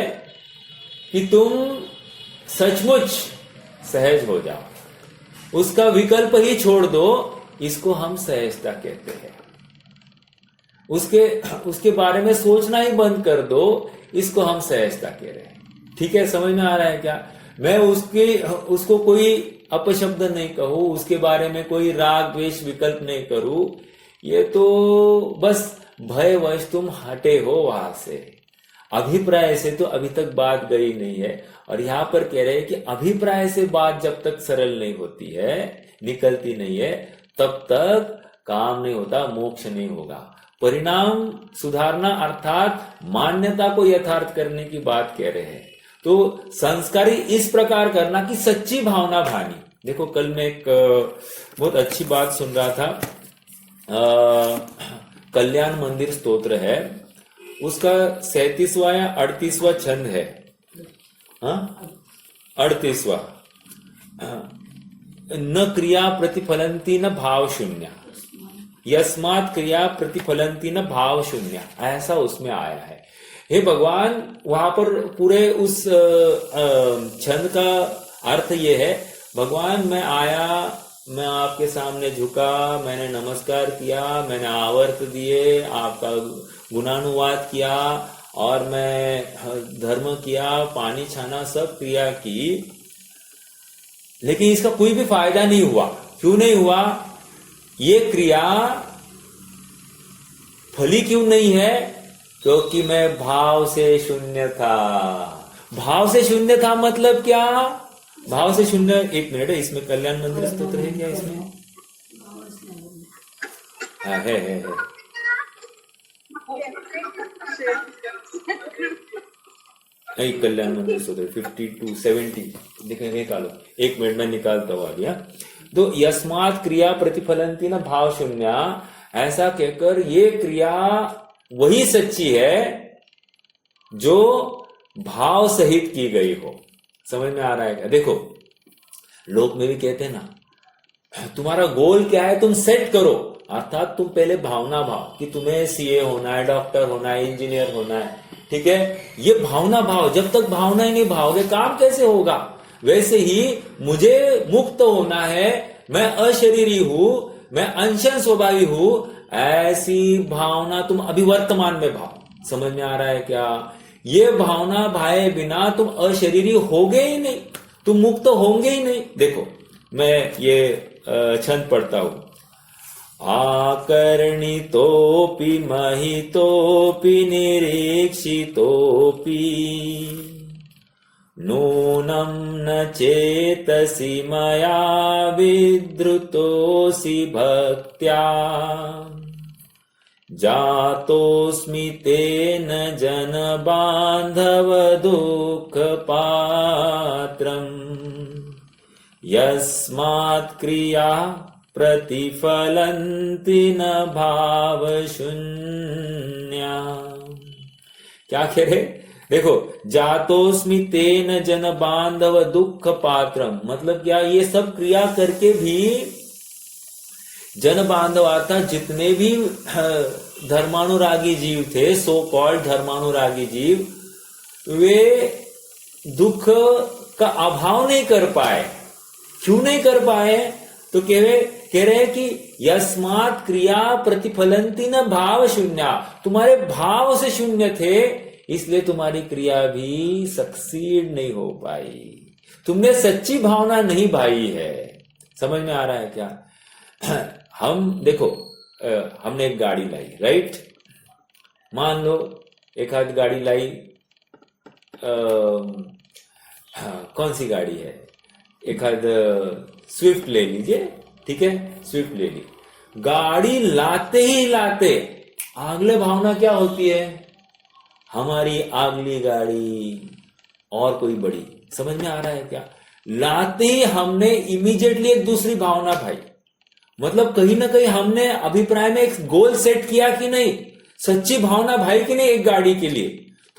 कि तुम सचमुच सहज हो जाओ, उसका विकल्प ही छोड़ दो, इसको हम सहजता कहते हैं। उसके बारे में सोचना ही बंद कर दो, इसको हम सहजता कह रहे हैं। ठीक है, समझ में आ रहा है क्या? मैं उसको कोई अपशब्द नहीं कहूं, उसके बारे में कोई राग द्वेष विकल्प नहीं करूं, ये तो बस भयवश तुम हटे हो वहां से। अभिप्राय से तो अभी तक बात गई नहीं है, और यहां पर कह रहे हैं कि अभिप्राय से बात जब तक सरल नहीं होती है, निकलती नहीं है, तब तक काम नहीं होता, मोक्ष नहीं होगा। परिणाम सुधारना अर्थात मान्यता को यथार्थ करने की बात कह रहे हैं। तो संस्कारी इस प्रकार करना कि सच्ची भावना भानी। देखो, कल मैं एक बहुत अच्छी बात सुन रहा था, कल्याण मंदिर स्तोत्र है, उसका 37वां या 38वां छंद है, 38वां। न क्रिया प्रतिफलंती न भाव शून्य, यस्मात् क्रिया प्रतिफलंती न भाव शून्य, ऐसा उसमें आया है। हे भगवान, वहां पर पूरे उस छंद का अर्थ ये है, भगवान मैं आया, मैं आपके सामने झुका, मैंने नमस्कार किया, मैंने आवर्त दिए, आपका गुणानुवाद किया, और मैं धर्म किया, पानी छाना, सब क्रिया की, लेकिन इसका कोई भी फायदा नहीं हुआ। क्यों नहीं हुआ? ये क्रिया फली क्यों नहीं है? क्योंकि मैं भाव से शून्य था। भाव से शून्य था मतलब क्या? भाव से शून्य, एक मिनट, इसमें कल्याण मंदिर स्तोत्र है क्या? इसमें है। नहीं, कल्याण मंदिर स्तोत्र 52 70 देखें, निकालो, एक मिनट में निकालता हूं अभी। तो यस्मात् क्रिया प्रतिफलंती न भाव शून्य, ऐसा कहकर ये क्रिया वही सच्ची है जो भाव सहित की गई हो। समझ में आ रहा है क्या? देखो, लोग में भी कहते हैं ना, तुम्हारा गोल क्या है, तुम सेट करो, अर्थात तुम पहले भावना भाव कि तुम्हें सीए होना है, डॉक्टर होना है, इंजीनियर होना है, ठीक है, ये भावना भाव। जब तक भावना ही नहीं भावोगे काम कैसे होगा? वैसे ही मुझे मुक्त होना है, मैं अशरीरी हूं, मैं अनशन स्वभावी हूं, ऐसी भावना तुम अभी वर्तमान में भाव। समझ में आ रहा है क्या? ये भावना भाए बिना तुम अशरीरी होगे ही नहीं, तुम मुक्त होंगे ही नहीं। देखो, मैं ये छंद पढ़ता हूं। आकर्णितोऽपि महितोऽपि निरीक्षितोऽपि नूनं न चेतसि मया विद्रुतोऽसि भक्त्या जातोऽस्मि तेन जन बांधव दुःख पात्रम् यस्मात् क्रिया प्रतिफलन्ति न भाव शून्या। क्या कह रहे? देखो, जातोस्मि तेन जन बांधव दुख पात्रम, मतलब क्या, ये सब क्रिया करके भी जन बांधव अर्थात जितने भी धर्मानुरागी जीव थे, सो कॉल्ड धर्मानुरागी जीव, वे दुख का अभाव नहीं कर पाए। क्यों नहीं कर पाए? तो कह रहे कि यस्मात् क्रिया प्रतिफलंती न भाव शून्या, तुम्हारे भाव से शून्य थे, इसलिए तुम्हारी क्रिया भी सक्सीड नहीं हो पाई। तुमने सच्ची भावना नहीं भाई है। समझ में आ रहा है क्या? हम देखो, हमने एक गाड़ी लाई, राइट? मान लो एक आध गाड़ी लाई, कौन सी गाड़ी है? एक आध स्विफ्ट ले लीजिए, ठीक है, स्विफ्ट ले ली। गाड़ी लाते ही लाते अगले भावना क्या होती है? हमारी अगली गाड़ी और कोई बड़ी। समझ में आ रहा है क्या? लाते ही हमने इमीडिएटली एक दूसरी भावना भाई, मतलब कहीं ना कहीं हमने अभिप्राय में एक गोल सेट किया कि नहीं, सच्ची भावना भाई कि नहीं एक गाड़ी के लिए।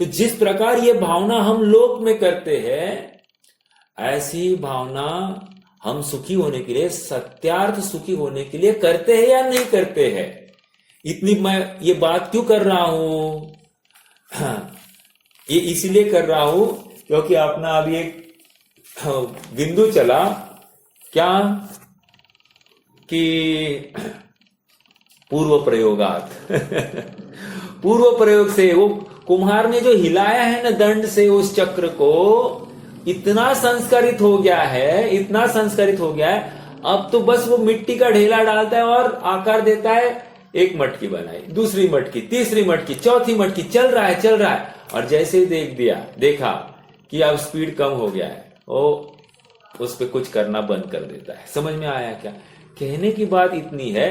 तो जिस प्रकार ये भावना हम लोक में करते हैं, ऐसी भावना हम सुखी होने के लिए, सत्यार्थ सुखी होने के लिए करते हैं या नहीं करते हैं? इतनी मैं ये बात क्यों कर रहा हूं? ये इसलिए कर रहा हूं क्योंकि अपना अभी एक बिंदु चला क्या कि पूर्व प्रयोगात पूर्व प्रयोग से वो कुम्हार ने जो हिलाया है ना दंड से उस चक्र को, इतना संस्कारित हो गया है, इतना संस्कारित हो गया है, अब तो बस वो मिट्टी का ढेला डालता है और आकार देता है। एक मटकी बनाई, दूसरी मटकी, तीसरी मटकी, चौथी मटकी, चल रहा है। और जैसे ही देखा कि अब स्पीड कम हो गया है, वो उस पे कुछ करना बंद कर देता है। समझ में आया क्या? कहने की बात इतनी है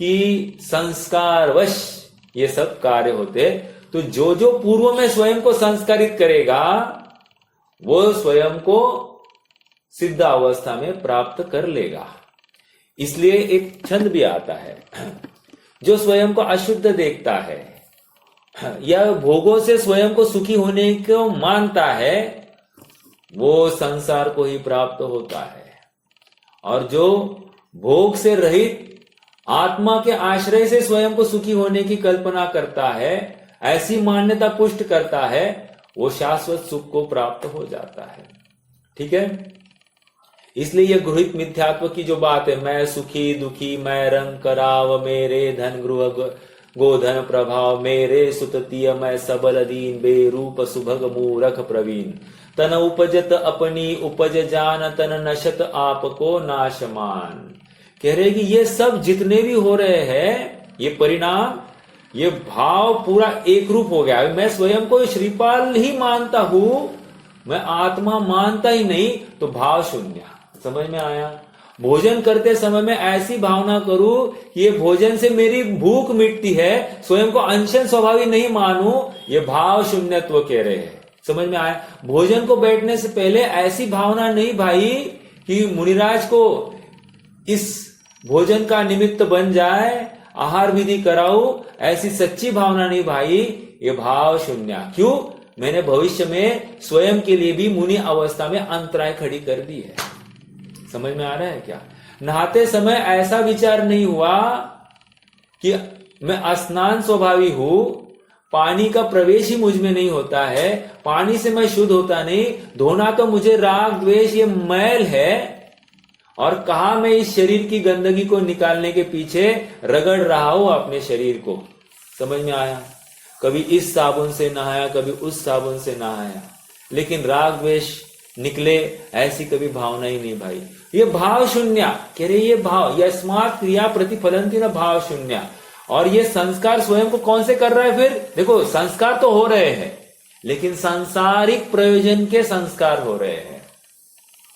कि संस्कारवश ये सब कार्य होते। तो जो जो पूर्व में स्वयं को संस्कारित करेगा, वो स्वयं को सिद्ध अवस्था में प्राप्त कर लेगा। इसलिए एक छंद भी आता है, जो स्वयं को अशुद्ध देखता है या भोगों से स्वयं को सुखी होने को मानता है, वो संसार को ही प्राप्त होता है। और जो भोग से रहित आत्मा के आश्रय से स्वयं को सुखी होने की कल्पना करता है, ऐसी मान्यता पुष्ट करता है, वो शाश्वत सुख को प्राप्त हो जाता है। ठीक है? इसलिए यह गृहित मिथ्यात्व की जो बात है, मैं सुखी दुखी, मैं रंग कराव, मेरे धन गृह गोधन प्रभाव, मेरे सुततीय, मैं सबल दीन, बेरूप सुभग मूरख प्रवीण, तन उपजत अपनी उपज जान, तन नशत आपको नाशमान। कह रहे कि ये सब जितने भी हो रहे हैं, ये परिणाम, ये भाव पूरा एक रूप हो गया। मैं स्वयं को श्रीपाल ही मानता हूं, मैं आत्मा मानता ही नहीं, तो भाव शून्य। समझ में आया? भोजन करते समय में ऐसी भावना करूं कि ये भोजन से मेरी भूख मिटती है, स्वयं को अंशन स्वभावी नहीं मानूं, ये भाव शून्यत्व कह रहे हैं। समझ में आया? भोजन को बैठने से पहले ऐसी भावना नहीं भाई कि मुनिराज को इस भोजन का निमित्त बन जाए, आहार विधि कराऊं, ऐसी सच्ची भावना नहीं भाई, ये भाव शून्य। क्यों? मैंने भविष्य में स्वयं के लिए भी मुनि अवस्था में अंतराय खड़ी कर दी है। समझ में आ रहा है क्या? नहाते समय ऐसा विचार नहीं हुआ कि मैं स्नान स्वभावी हूं, पानी का प्रवेश ही मुझ में नहीं होता है, पानी से मैं शुद्ध होता नहीं, धोना तो मुझे राग द्वेष ये मैल है, और कहा मैं इस शरीर की गंदगी को निकालने के पीछे रगड़ रहा हूं अपने शरीर को। समझ में आया? कभी इस साबुन से नहाया, कभी उस साबुन से नहाया, लेकिन राग द्वेष निकले ऐसी कभी भावना ही नहीं भाई। ये भाव शून्य कह रहे, ये भाव यस्मात् क्रिया प्रतिफलंती न भाव शून्य। और ये संस्कार स्वयं को कौन से कर रहा है? फिर देखो, संस्कार तो हो रहे हैं, लेकिन सांसारिक प्रयोजन के संस्कार हो रहे हैं।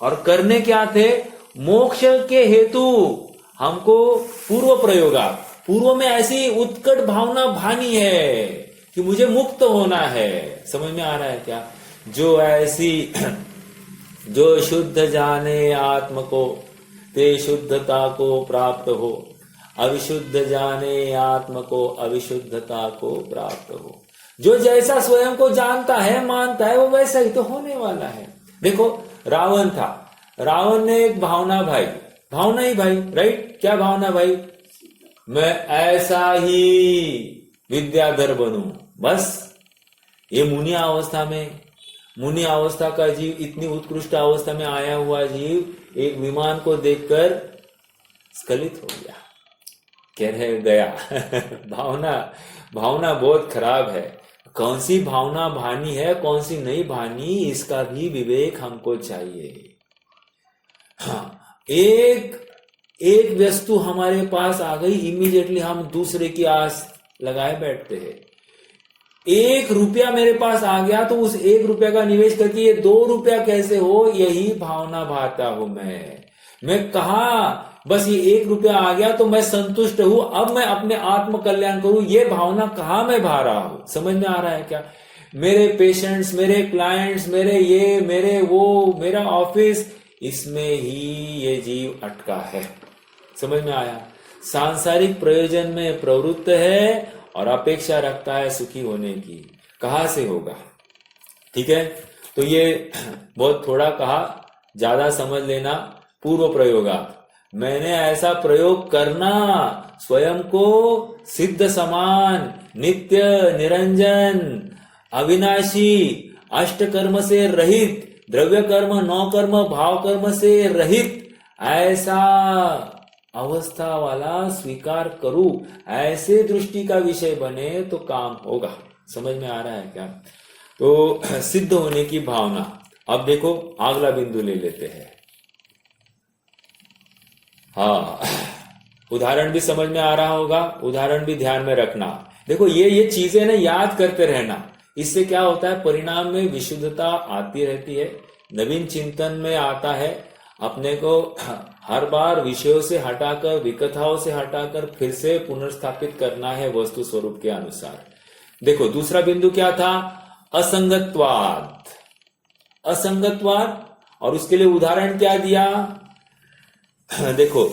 और करने क्या थे? मोक्ष के हेतु हमको पूर्व प्रयोगा, पूर्व में ऐसी उत्कट भावना भानी है कि मुझे मुक्त होना है। समझ में आ रहा है क्या? जो ऐसी जो शुद्ध जाने आत्म को ते शुद्धता को प्राप्त हो, अविशुद्ध जाने आत्म को अविशुद्धता को प्राप्त हो। जो जैसा स्वयं को जानता है, मानता है, वो वैसा ही तो होने वाला है। देखो रावण था, रावण ने एक भावना भाई, भावना ही भाई, राइट? क्या भावना भाई? मैं ऐसा ही विद्याधर बनूं, बस। ये मुनि अवस्था में, मुनि अवस्था का जीव, इतनी उत्कृष्ट अवस्था में आया हुआ जीव एक विमान को देखकर स्खलित हो गया, कह रहे गया। भावना बहुत खराब है। कौन सी भावना भानी है, कौन सी नहीं भानी, इसका भी विवेक हमको चाहिए। हाँ, एक वस्तु हमारे पास आ गई, इमीडिएटली हम दूसरे की आस लगाए बैठते हैं। 1 रुपया मेरे पास आ गया तो उस 1 रुपया का निवेश करके ये 2 रुपया कैसे हो, यही भावना भाता हूं मैं कहा बस ये 1 रुपया आ गया तो मैं संतुष्ट हूं, अब मैं अपने आत्म कल्याण करूं, ये भावना कहां मैं भा रहा हूं। समझ में आ रहा है क्या? मेरे पेशेंट्स, मेरे क्लाइंट्स, मेरे ये, मेरे वो, मेरा ऑफिस, इसमें ही ये जीव अटका है। समझ में आया? सांसारिक प्रयोजन में प्रवृत्त है और अपेक्षा रखता है सुखी होने की। कहां से होगा? ठीक है, तो ये बहुत थोड़ा कहा, ज्यादा समझ लेना। पूर्व प्रयोगात, मैंने ऐसा प्रयोग करना, स्वयं को सिद्ध समान, नित्य, निरंजन, अविनाशी, अष्ट कर्म से रहित, द्रव्य कर्म, नौ कर्म, भाव कर्म से रहित ऐसा अवस्था वाला स्वीकार करूं, ऐसे दृष्टि का विषय बने तो काम होगा। समझ में आ रहा है क्या? तो सिद्ध होने की भावना। अब देखो अगला बिंदु ले लेते हैं। हाँ, उदाहरण भी समझ में आ रहा होगा, उदाहरण भी ध्यान में रखना। देखो ये चीजें ना याद करते रहना, इससे क्या होता है, परिणाम में विशुद्धता आती रहती है, नवीन चिंतन में आता है। अपने को हर बार विषयों से हटाकर, विकथाओं से हटाकर फिर से पुनर्स्थापित करना है वस्तु स्वरूप के अनुसार। देखो दूसरा बिंदु क्या था? असंगतवाद। असंगतवाद, और उसके लिए उदाहरण क्या दिया? देखो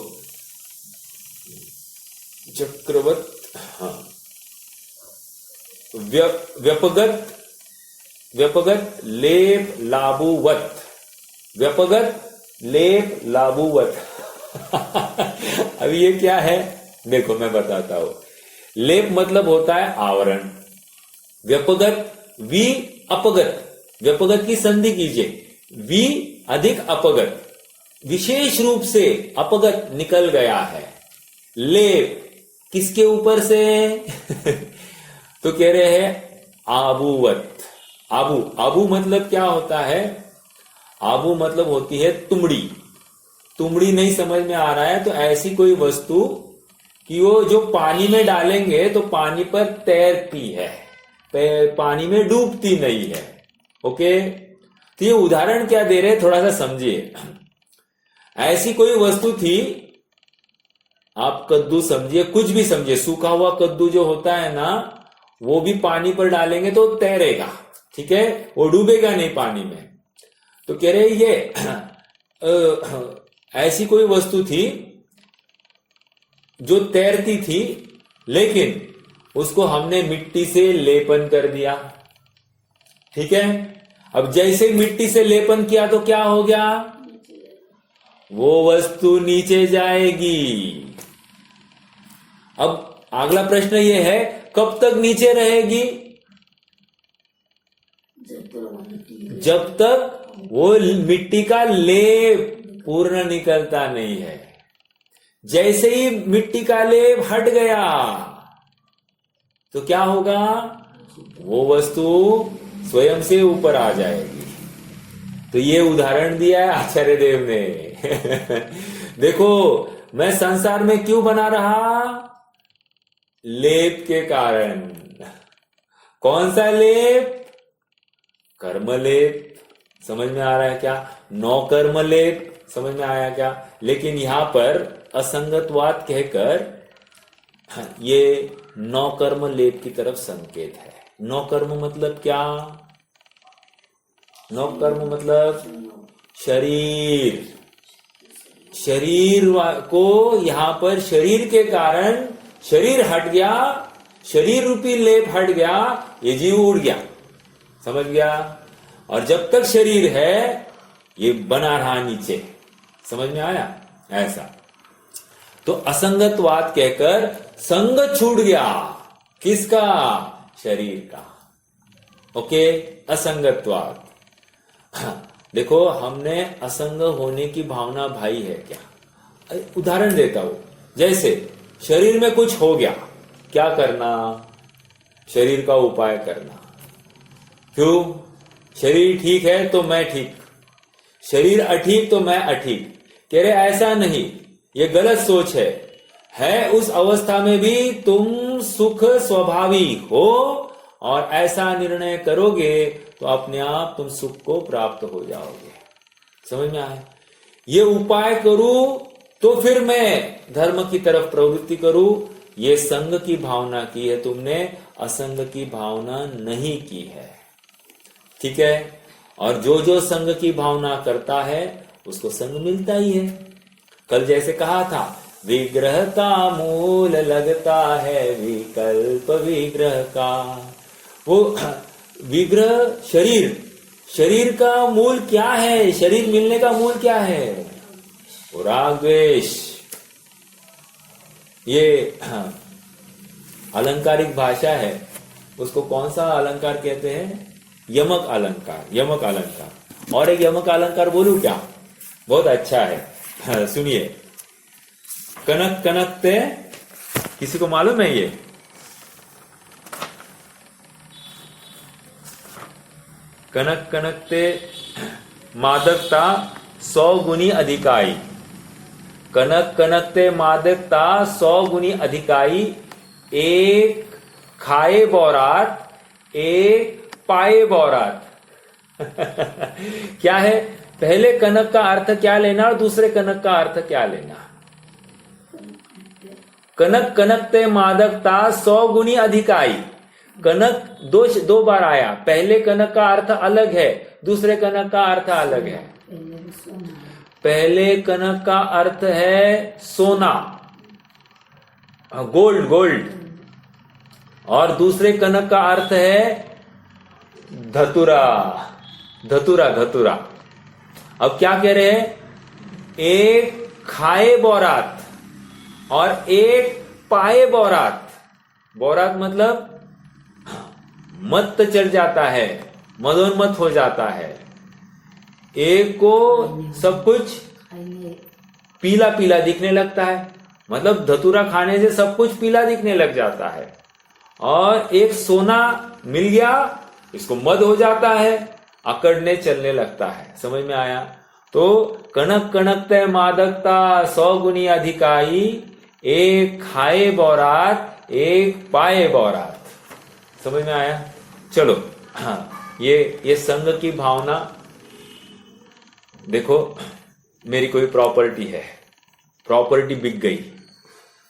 चक्रवत, हाँ, व्यपगत लेप लाभुवत, व्यपगत लेप लाभुवत। अब ये क्या है? देखो मैं बताता हूं। लेप मतलब होता है आवरण, व्यपगत, वी अपगत, व्यपगत की संधि कीजिए, वी अधिक अपगत, विशेष रूप से अपगत निकल गया है। लेप किसके ऊपर से? तो कह रहे हैं आबुवत। आबू मतलब क्या होता है? आबू मतलब होती है तुमड़ी। तुमड़ी नहीं समझ में आ रहा है तो ऐसी कोई वस्तु कि वो जो पानी में डालेंगे तो पानी पर तैरती है, पानी में डूबती नहीं है। ओके, तो ये उदाहरण क्या दे रहे, थोड़ा सा समझिए। ऐसी कोई वस्तु थी, आप कद्दू समझिए, कुछ भी समझिए, सूखा हुआ कद्दू जो होता है ना, वो भी पानी पर डालेंगे तो तैरेगा, ठीक है, वो डूबेगा नहीं पानी में। तो कह रहे ये ऐसी कोई वस्तु थी जो तैरती थी, लेकिन उसको हमने मिट्टी से लेपन कर दिया। ठीक है, अब जैसे मिट्टी से लेपन किया तो क्या हो गया? वो वस्तु नीचे जाएगी। अब अगला प्रश्न ये है, कब तक नीचे रहेगी? जब तक वो मिट्टी का लेप पूर्ण निकलता नहीं है। जैसे ही मिट्टी का लेप हट गया तो क्या होगा? वो वस्तु स्वयं से ऊपर आ जाएगी। तो ये उदाहरण दिया है आचार्य देव ने। देखो मैं संसार में क्यों बना रहा? लेप के कारण। कौन सा लेप? कर्म लेप। समझ में आ रहा है क्या? नौ कर्म लेप। समझ में आया क्या? लेकिन यहां पर असंगतवाद कहकर ये नौकर्म लेप की तरफ संकेत है। नौकर्म मतलब क्या? नौकर्म मतलब शरीर। शरीर को यहां पर शरीर के कारण शरीर हट गया, शरीर रूपी लेप हट गया, ये जीव उड़ गया, समझ गया? और जब तक शरीर है ये बना रहा नीचे, समझ में आया? ऐसा तो असंगतवाद कहकर संग छूट गया, किसका? शरीर का। ओके, असंगतवाद। देखो, हमने असंग होने की भावना भाई है क्या? उदाहरण देता हूं, जैसे शरीर में कुछ हो गया, क्या करना? शरीर का उपाय करना। क्यों? शरीर ठीक है तो मैं ठीक, शरीर अठीक तो मैं अठीक। कह रहे ऐसा नहीं, ये गलत सोच है उस अवस्था में भी तुम सुख स्वभावी हो और ऐसा निर्णय करोगे तो अपने आप तुम सुख को प्राप्त हो जाओगे। समझ में आए? ये उपाय करूं तो फिर मैं धर्म की तरफ प्रवृत्ति करूं, ये संग की भावना की है तुमने, असंग की भावना नहीं की है। ठीक है? और जो जो संग की भावना करता है उसको संग मिलता ही है। कल जैसे कहा था, विग्रह का मूल लगता है विकल्प विग्रह का। वो विग्रह शरीर का मूल क्या है? शरीर मिलने का मूल क्या है? वो राग द्वेष। ये अलंकारिक भाषा है, उसको कौन सा अलंकार कहते हैं? यमक अलंकार। यमक अलंकार। और एक यमक अलंकार बोलूं क्या? बहुत अच्छा है, सुनिए। कनक कनकते, किसी को मालूम है ये? कनक कनकते मादकता 100 गुनी अधिकाई। कनक कनकते मादकता 100 गुनी अधिकाई, एक खाए बौरात एक पाए बौरात। क्या है? पहले कनक का अर्थ क्या लेना और दूसरे कनक का अर्थ क्या लेना? कनक कनकते मादकता 100 गुनी अधिकाई। कनक दो बार आया, पहले कनक का अर्थ अलग है, दूसरे कनक का अर्थ अलग है। पहले कनक का अर्थ है सोना, गोल्ड, और दूसरे कनक का अर्थ है धतुरा। अब क्या कह रहे हैं? एक खाए बौरात और एक पाए बौरात। बौरात मतलब मत चढ़ जाता है, मदोन्मत हो जाता है। एक को सब कुछ पीला पीला दिखने लगता है, मतलब धतूरा खाने से सब कुछ पीला दिखने लग जाता है। और एक सोना मिल गया, इसको मद हो जाता है, अकड़ने चलने लगता है। समझ में आया? तो कनक कनकते मादकता 100 गुनी अधिकाई, एक खाए बौरात एक पाए बौरात। समझ में आया? चलो, हाँ, ये संग की भावना। देखो, मेरी कोई प्रॉपर्टी है, प्रॉपर्टी बिक गई,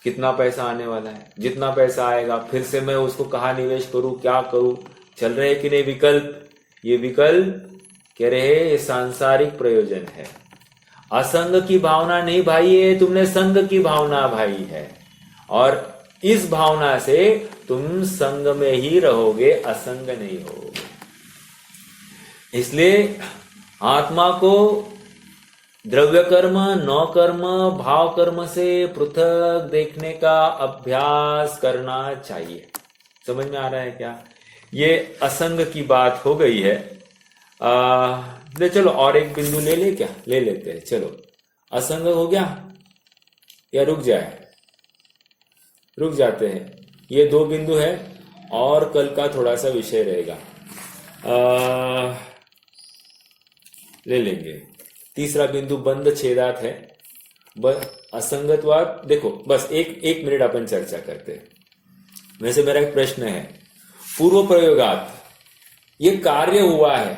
कितना पैसा आने वाला है? जितना पैसा आएगा फिर से मैं उसको कहाँ निवेश करूं, क्या करूं? चल रहे कि नहीं विकल्प? ये विकल्प कह रहे हैं ये सांसारिक प्रयोजन है, असंग की भावना नहीं भाई, ये तुमने संग की भावना भाई है। और इस भावना से तुम संग में ही रहोगे, असंग नहीं होगे। इसलिए आत्मा को द्रव्य कर्म, नौ कर्म, भाव कर्म से पृथक देखने का अभ्यास करना चाहिए। समझ में आ रहा है क्या? ये असंग की बात हो गई है। चलो और एक बिंदु ले ले क्या? ले लेते हैं। चलो, असंग हो गया या रुक जाए? रुक जाते हैं। ये 2 बिंदु है और कल का थोड़ा सा विषय रहेगा, ले लेंगे। तीसरा बिंदु बंद छेदात है, असंगतवाद। देखो, बस एक मिनट अपन चर्चा करते हैं। वैसे मेरा एक प्रश्न है, पूर्व प्रयोगात ये कार्य हुआ है,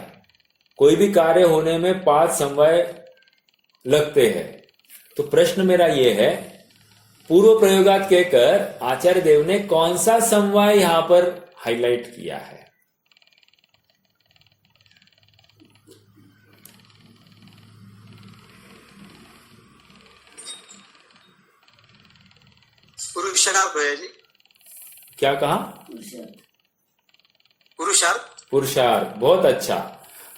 कोई भी कार्य होने में 5 समवाय लगते हैं। तो प्रश्न मेरा ये है, पूर्व प्रयोगात कहकर आचार्य देव ने कौन सा समवाय यहां पर हाईलाइट किया है? पुरुषार्थ है जी। क्या कहा? पुरुषार्थ। पुरुषार्थ, बहुत अच्छा।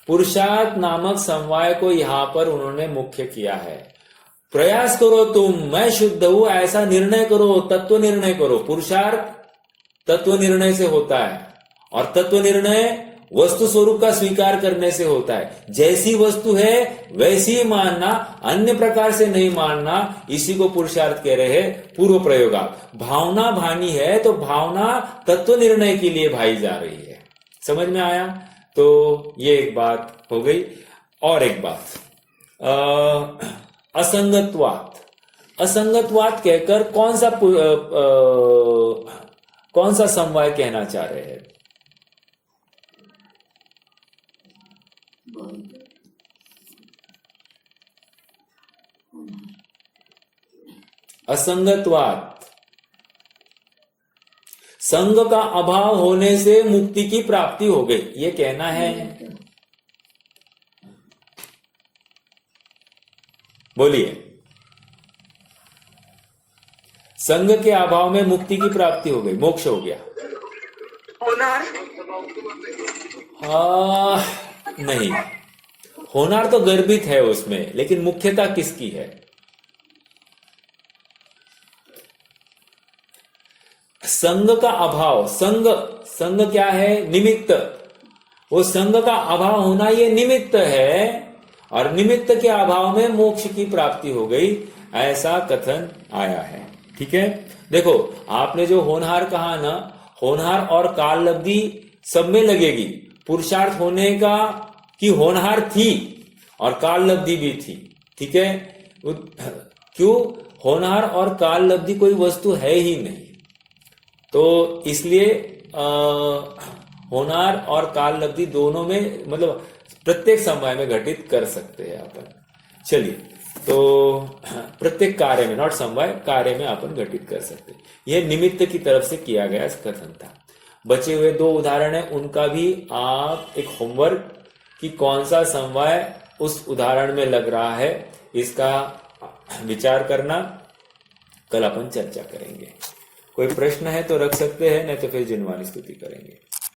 पुरुषार्थ नामक समवाय को यहां पर उन्होंने मुख्य किया है। प्रयास करो तुम, मैं शुद्ध हूं ऐसा निर्णय करो, तत्व निर्णय करो। पुरुषार्थ तत्व निर्णय से होता है और तत्व निर्णय वस्तु स्वरूप का स्वीकार करने से होता है। जैसी वस्तु है वैसी ही मानना, अन्य प्रकार से नहीं मानना, इसी को पुरुषार्थ कह रहे हैं पूर्व प्रयोगात। भावना भानी है तो भावना तत्व निर्णय के लिए भाई जा रही है। समझ में आया? तो ये एक बात हो गई। और एक बात, असंगतवाद। असंगतवाद कहकर कौन सा समवाय कहना चाह रहे हैं? असंगतवाद, संग का अभाव होने से मुक्ति की प्राप्ति हो गई, ये कहना है। बोलिए। संग के अभाव में मुक्ति की प्राप्ति हो गई, मोक्ष हो गया। नहीं, होनार तो गर्भित है उसमें, लेकिन मुख्यता किसकी है? संग का अभाव। संग क्या है? निमित्त। वो संग का अभाव होना ये निमित्त है, और निमित्त के अभाव में मोक्ष की प्राप्ति हो गई, ऐसा कथन आया है। ठीक है, देखो आपने जो होनहार कहा ना, होनहार और काल लब्धि सब में लगेगी। पुरुषार्थ होने का कि होनहार थी और काल लब्धि भी थी। ठीक है, क्यों? होनहार और काल लब्धि कोई वस्तु है ही नहीं, तो इसलिए होनार और काल लब्धि दोनों में, मतलब प्रत्येक समय में घटित कर सकते हैं अपन। चलिए, तो प्रत्येक कार्य में, नॉट समवाय, कार्य में अपन घटित कर सकते हैं। यह निमित्त की तरफ से किया गया कथन था। बचे हुए दो उदाहरण है, उनका भी आप एक होमवर्क कि कौन सा समवाय उस उदाहरण में लग रहा है, इसका विचार करना। कल अपन चर्चा करेंगे। कोई प्रश्न है तो रख सकते हैं, नहीं तो फिर जिनवानी स्तुति करेंगे।